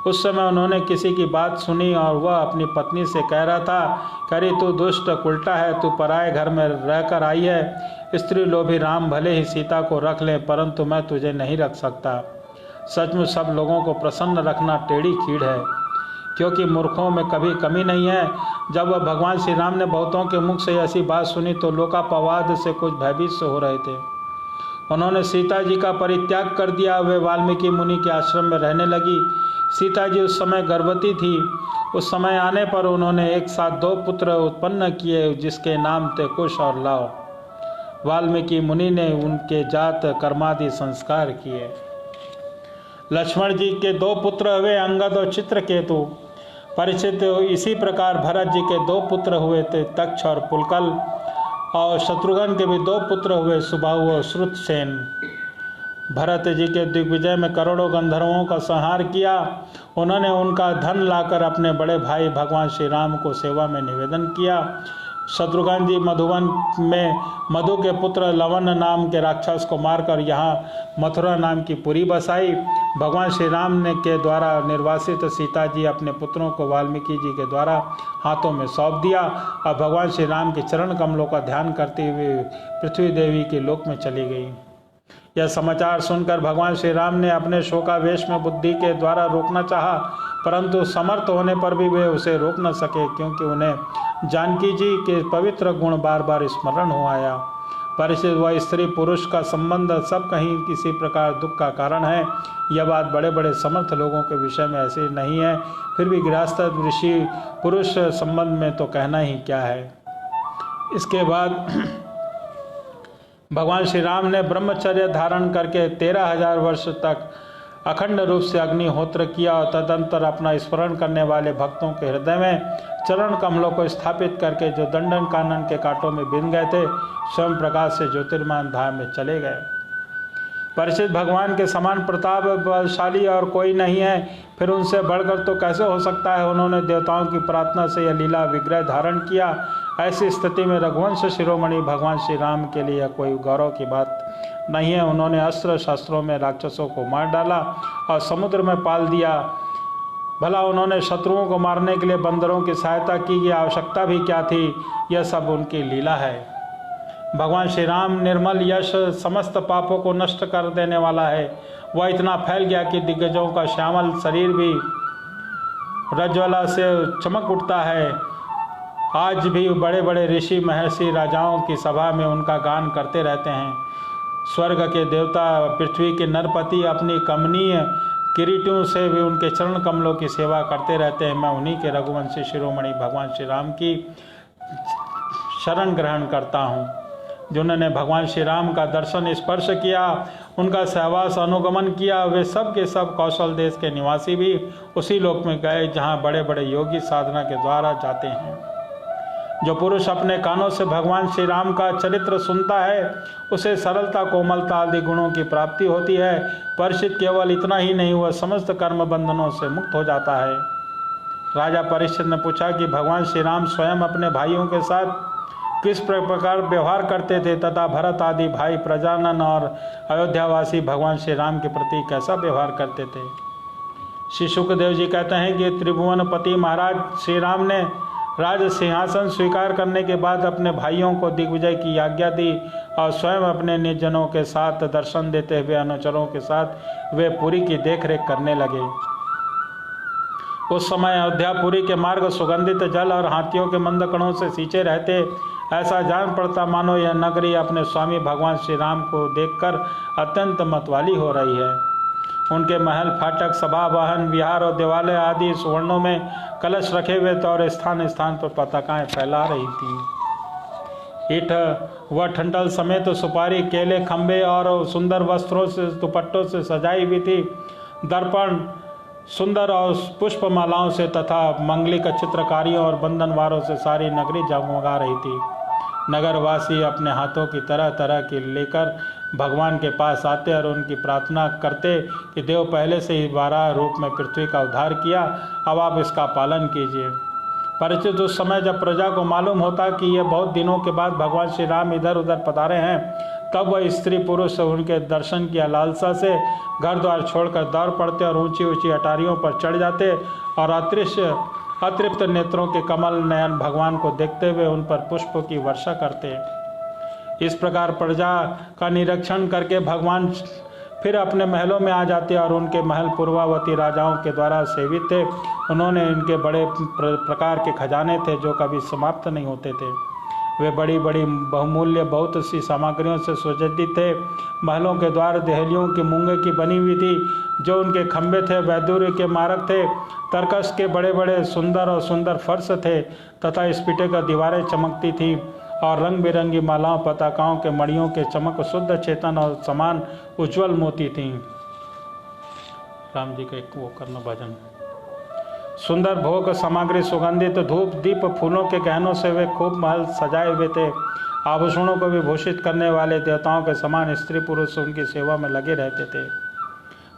उस समय उन्होंने किसी की बात सुनी और वह अपनी पत्नी से कह रहा था, करी तू दुष्ट उल्टा है, तू पराए घर में रहकर आई है। स्त्री लोभी राम भले ही सीता को रख ले, परंतु मैं तुझे नहीं रख सकता। सचमुच सब लोगों को प्रसन्न रखना टेढ़ी खीड़ है। क्योंकि मूर्खों में कभी कमी नहीं है। जब वह भगवान श्री राम ने बहुतों के मुख से ऐसी बात सुनी तो लोकापवाद से कुछ भयभीत से हो रहे थे। उन्होंने सीता जी का परित्याग कर दिया। वे वाल्मीकि मुनि के आश्रम में रहने लगी। सीता जी उस समय गर्भवती थी। उस समय आने पर उन्होंने एक साथ 2 पुत्र उत्पन्न किए, जिसके नाम थे कुश और लव। वाल्मीकि मुनि ने उनके जात कर्मादि संस्कार किए। लक्ष्मण जी के 2 पुत्र हुए, अंगद और चित्रकेतु। परीक्षित इसी प्रकार भरत जी के 2 पुत्र हुए थे, तक्ष और पुलकल। और शत्रुघ्न के भी 2 पुत्र हुए, सुबाहु और श्रुतसेन। भरत जी के दिग्विजय में करोड़ों गंधर्वों का संहार किया। उन्होंने उनका धन लाकर अपने बड़े भाई भगवान श्री राम को सेवा में निवेदन किया। शत्रुघ्न जी मधुवन में मधु के पुत्र लवन नाम के राक्षस को मारकर यहाँ मथुरा नाम की पुरी बसाई। भगवान श्री राम ने के द्वारा निर्वासित सीता जी अपने पुत्रों को वाल्मीकि जी के द्वारा हाथों में सौंप दिया और भगवान श्री राम के चरण कमलों का ध्यान करते हुए पृथ्वी देवी के लोक में चली गई। यह समाचार सुनकर भगवान श्री राम ने अपने शोकावेश में बुद्धि के द्वारा रोकना चाहा, परंतु समर्थ होने पर भी वे उसे रोक न सके, क्योंकि उन्हें जानकी जी के पवित्र गुण बार बार स्मरण हो आया। परिचित व स्त्री पुरुष का संबंध सब कहीं किसी प्रकार दुख का कारण है। यह बात बड़े बड़े समर्थ लोगों के विषय में ऐसी नहीं है, फिर भी गृहस्थ ऋषि पुरुष संबंध में तो कहना ही क्या है। इसके बाद भगवान श्री राम ने ब्रह्मचर्य धारण करके 13,000 वर्ष तक अखंड रूप से अग्निहोत्र किया और तदंतर अपना स्मरण करने वाले भक्तों के हृदय में चरण कमलों को स्थापित करके जो दंडन कानन के कांटों में बिन गए थे, स्वयं प्रकाश से ज्योतिर्मान धाम में चले गए। परिचित भगवान के समान प्रताप बलशाली और कोई नहीं है, फिर उनसे बढ़कर तो कैसे हो सकता है। उन्होंने देवताओं की प्रार्थना से यह लीला विग्रह धारण किया। ऐसी स्थिति में रघुवंश शिरोमणि भगवान श्री राम के लिए कोई गौरव की बात नहीं है। उन्होंने अस्त्र शस्त्रों में राक्षसों को मार डाला और समुद्र में पाल दिया। भला उन्होंने शत्रुओं को मारने के लिए बंदरों की सहायता की, ये आवश्यकता भी क्या थी। यह सब उनकी लीला है। भगवान श्री राम निर्मल यश समस्त पापों को नष्ट कर देने वाला है। वह इतना फैल गया कि दिग्गजों का श्यामल शरीर भी रज्ज्वला से चमक उठता है। आज भी बड़े बड़े ऋषि महर्षि राजाओं की सभा में उनका गान करते रहते हैं। स्वर्ग के देवता पृथ्वी के नरपति अपनी कमनीय किरीटों से भी उनके चरण कमलों की सेवा करते रहते हैं। मैं उन्हीं के रघुवंशी शिरोमणि भगवान श्री राम की शरण ग्रहण करता हूँ। जिन्होंने भगवान श्री राम का दर्शन स्पर्श किया, उनका सहवास अनुगमन किया, वे सब के सब कौशल देश के निवासी भी उसी लोक में गए जहाँ बड़े बड़े योगी साधना के द्वारा जाते हैं। जो पुरुष अपने कानों से भगवान श्री राम का चरित्र सुनता है, उसे सरलता कोमलता आदि गुणों की प्राप्ति होती है। परीक्षित केवल इतना ही नहीं, वह समस्त कर्म बंधनों से मुक्त हो जाता है। राजा परीक्षित ने पूछा कि भगवान श्री राम स्वयं अपने भाइयों के साथ किस प्रकार व्यवहार करते थे तथा भरत आदि भाई प्रजानन और अयोध्यावासी भगवान श्री राम के प्रति कैसा व्यवहार करते थे। श्री सुखदेव जी कहते हैं कि त्रिभुवनपति महाराज श्री राम ने राज सिंहासन स्वीकार करने के बाद अपने भाइयों को दिग्विजय की आज्ञा दी और स्वयं अपने निजनों के साथ दर्शन देते हुए अनुचरों के साथ वे पुरी की देखरेख करने लगे। उस समय अयोध्यापुरी के मार्ग सुगंधित जल और हाथियों के मंद कणों से सींचे रहते। ऐसा जान पड़ता मानो यह नगरी अपने स्वामी भगवान श्री राम को देखकर अत्यंत मतवाली हो रही है। उनके महल, फाटक, सभा, वाहन, विहार और देवालय आदि सुवर्णों में कलश रखे हुए थे और स्थान स्थान पर पताकाएं फैला रही थीं। ईंट व ठंडल समेत सुपारी, केले, खंबे और सुंदर वस्त्रों से दुपट्टों से सजाई हुई थी। दर्पण सुंदर और पुष्पमालाओं से तथा मंगलिक चित्रकारियों और बंधनवारों से सारी नगरी जगमगा रही थी। नगरवासी अपने हाथों की तरह तरह की लेकर भगवान के पास आते और उनकी प्रार्थना करते कि देव पहले से ही 12 रूप में पृथ्वी का उद्धार किया, अब आप इसका पालन कीजिए। परिचित उस समय जब प्रजा को मालूम होता कि ये बहुत दिनों के बाद भगवान श्री राम इधर उधर पधारे हैं, तब वह स्त्री पुरुष उनके दर्शन की लालसा से घर द्वार छोड़कर दौड़ पड़ते और ऊंची ऊंची अटारियों पर चढ़ जाते और अतृप्त नेत्रों के कमल नयन भगवान को देखते हुए उन पर पुष्पों की वर्षा करते। इस प्रकार प्रजा का निरीक्षण करके भगवान फिर अपने महलों में आ जाते और उनके महल पूर्वावती राजाओं के द्वारा सेवित थे। उन्होंने इनके बड़े प्रकार के खजाने थे जो कभी समाप्त नहीं होते थे। वे बड़ी बड़ी बहुमूल्य बहुत सी सामग्रियों से सुसज्जित थे। महलों के द्वार दहलियों की मूंगे की बनी हुई थी। जो उनके खंभे थे वैदुर्य के मारक थे। तरकस के बड़े बड़े सुंदर फर्श थे तथा स्फटिक का दीवारें चमकती थी और रंग बिरंगी मालाओं पताकाओं के मणियों के चमक शुद्ध चेतन और समान उज्जवल मोती थी। राम जी का एक वो करना भजन। सुंदर भोग सामग्री सुगंधित धूप दीप फूलों के गहनों से वे खूब महल सजाए हुए थे। आभूषणों को विभूषित करने वाले देवताओं के समान स्त्री पुरुष उनकी सेवा में लगे रहते थे।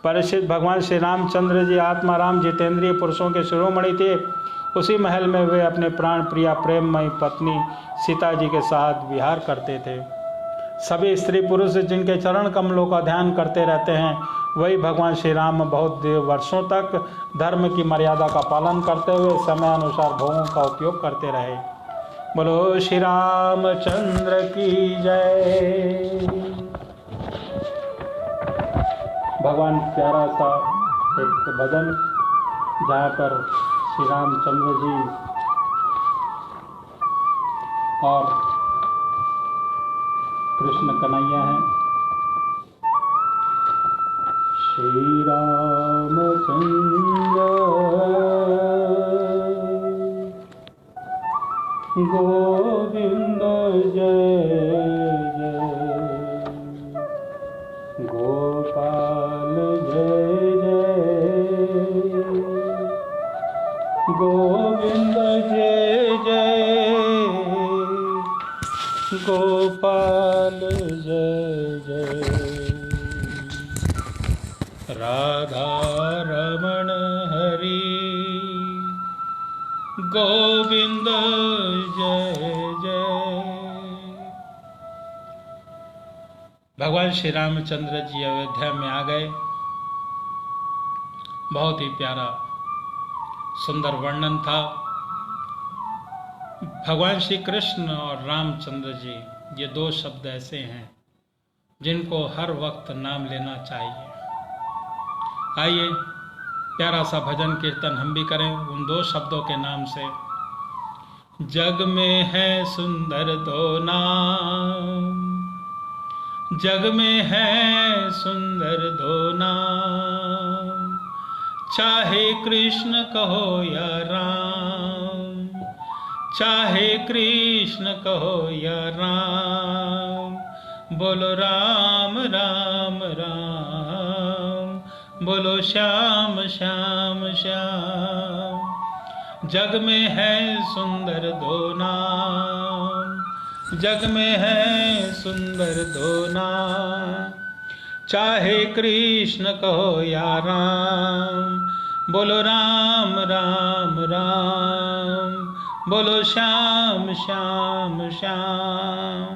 परीक्षित भगवान श्री रामचंद्र जी आत्माराम जितेंद्रिय पुरुषों के शिरोमणि थे। उसी महल में वे अपने प्राण प्रिया प्रेममयी पत्नी सीता जी के साथ विहार करते थे। सभी स्त्री पुरुष जिनके चरण कमलों का ध्यान करते रहते हैं वही भगवान श्री राम बहुत वर्षों तक धर्म की मर्यादा का पालन करते हुए समय अनुसार भोगों का उपयोग करते रहे। बोलो श्री रामचंद्र की जय। भगवान प्यारा सा एक भजन जहाँ पर श्री रामचंद्र जी और कृष्ण कन्हैया हैं। श्री रामचंद्र गोविंद जय जय गोपाल जय जय गोविंद जय जय गोपाल जय जय राधा रमण हरि गोविंद जय जय। भगवान श्री रामचंद्र जी अयोध्या में आ गए। बहुत ही प्यारा सुंदर वर्णन था। भगवान श्री कृष्ण और रामचंद्र जी ये दो शब्द ऐसे हैं जिनको हर वक्त नाम लेना चाहिए। आइए प्यारा सा भजन कीर्तन हम भी करें उन दो शब्दों के नाम से। जग में है सुंदर दो नाम, जग में है सुंदर दो नाम, चाहे कृष्ण कहो या राम, चाहे कृष्ण कहो या राम। बोलो राम राम राम, बोलो श्याम श्याम श्याम। जग में है सुंदर दो नाम, जग में है सुंदर दो नाम, चाहे कृष्ण कहो या राम। बोलो राम राम राम, बोलो श्याम श्याम श्याम।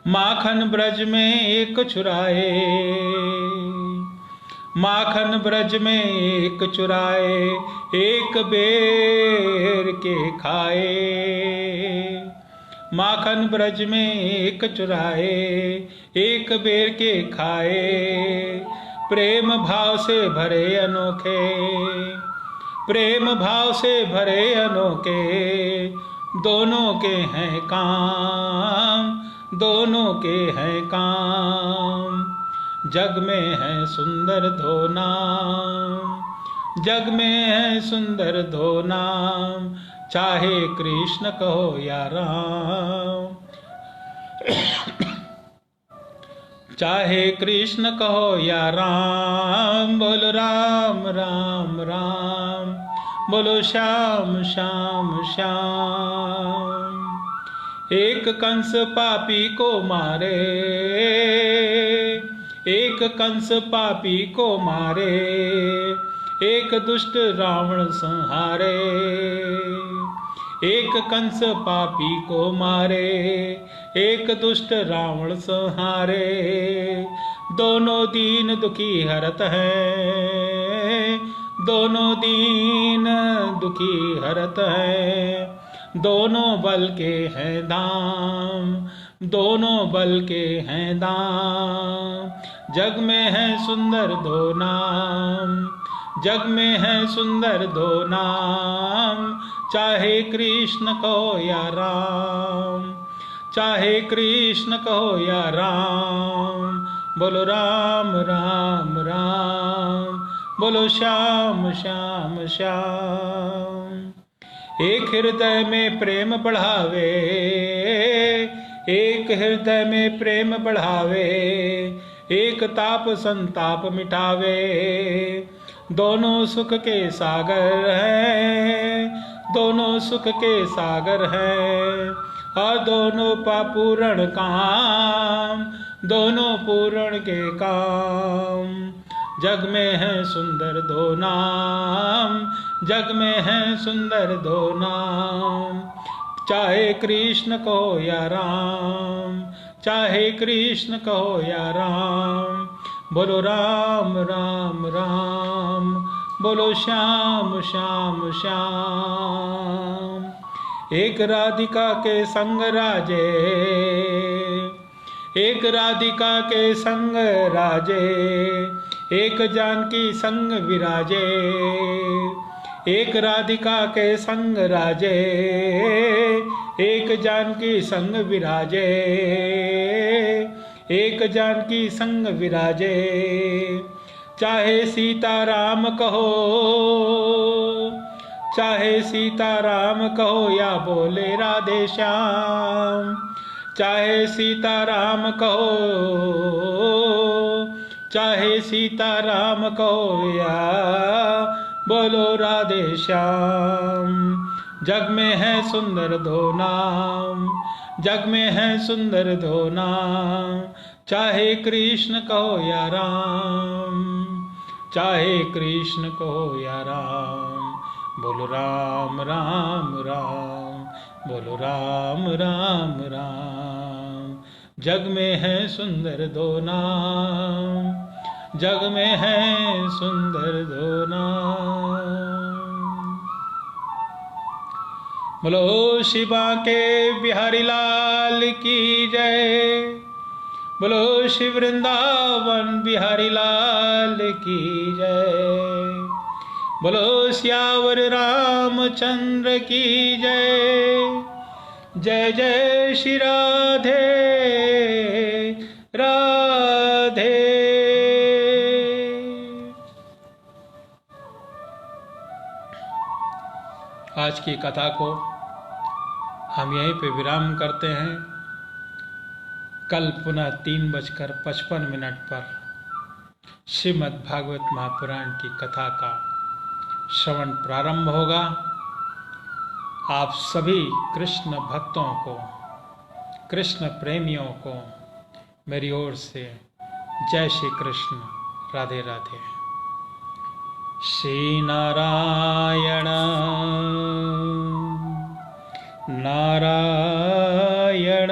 माखन ब्रज में एक चुराए, माखन ब्रज में एक चुराए, एक बेर के खाए। माखन ब्रज में एक चुराए, एक बेर के खाए। प्रेम भाव से भरे अनोखे, प्रेम भाव से भरे अनोखे, दोनों के हैं काम, दोनों के हैं काम। जग में है सुंदर दो नाम, जग में है सुंदर दो नाम, चाहे कृष्ण कहो या राम। चाहे कृष्ण कहो या राम। बोलो राम राम राम, बोलो श्याम श्याम श्याम। एक कंस पापी को मारे, एक कंस पापी को मारे, एक दुष्ट रावण संहारे। एक कंस पापी को मारे, एक दुष्ट रावण संहारे। दोनों दीन दुखी हरत है, दोनों दीन दुखी हरत है। दोनों बल के हैं दाम, दोनों बल के हैं दाम। जग में है सुंदर दो नाम, जग में है सुंदर दो नाम, चाहे कृष्ण कहो या राम, चाहे कृष्ण कहो या राम। बोलो राम राम राम, बोलो श्याम श्याम श्याम। एक हृदय में प्रेम बढ़ावे, एक हृदय में प्रेम बढ़ावे, एक ताप संताप मिटावे। दोनों सुख के सागर हैं, दोनों सुख के सागर हैं, और दोनों पा पूर्ण काम, दोनों पूर्ण के काम। जग में है सुंदर दो नाम, जग में है सुंदर दो नाम, चाहे कृष्ण कहो या राम, चाहे कृष्ण कहो या राम। बोलो राम राम राम, बोलो श्याम श्याम श्याम। एक राधिका के संग राजे, एक राधिका के संग राजे, एक जानकी संग विराजे। एक राधिका के संग राजे, एक जानकी संग विराजे, एक जानकी संग विराजे। चाहे सीता राम कहो, चाहे सीता राम कहो या बोले राधे श्याम, चाहे सीता राम कहो, चाहे सीता राम कहो या बोलो राधे श्याम। जग में है सुंदर दो नाम, जग में है सुंदर दो नाम, चाहे कृष्ण कहो या राम, चाहे कृष्ण कहो या राम। बोलो राम राम राम, बोलो राम राम राम। जग में है सुंदर दो नाम, जग में है सुंदर दो नाम। बोलो शिवा के बिहारी लाल की जय, बोलो श्री वृंदावन बिहारी लाल की जय, बोलो सियावर रामचंद्र की जय। जय जय श्री राधे राधे। आज की कथा को हम यहीं पे विराम करते हैं। कल पुनः 3:55 पर श्रीमद् भागवत महापुराण की कथा का श्रवण प्रारंभ होगा। आप सभी कृष्ण भक्तों को, कृष्ण प्रेमियों को मेरी ओर से जय श्री कृष्ण, राधे राधे। श्री नारायण नारायण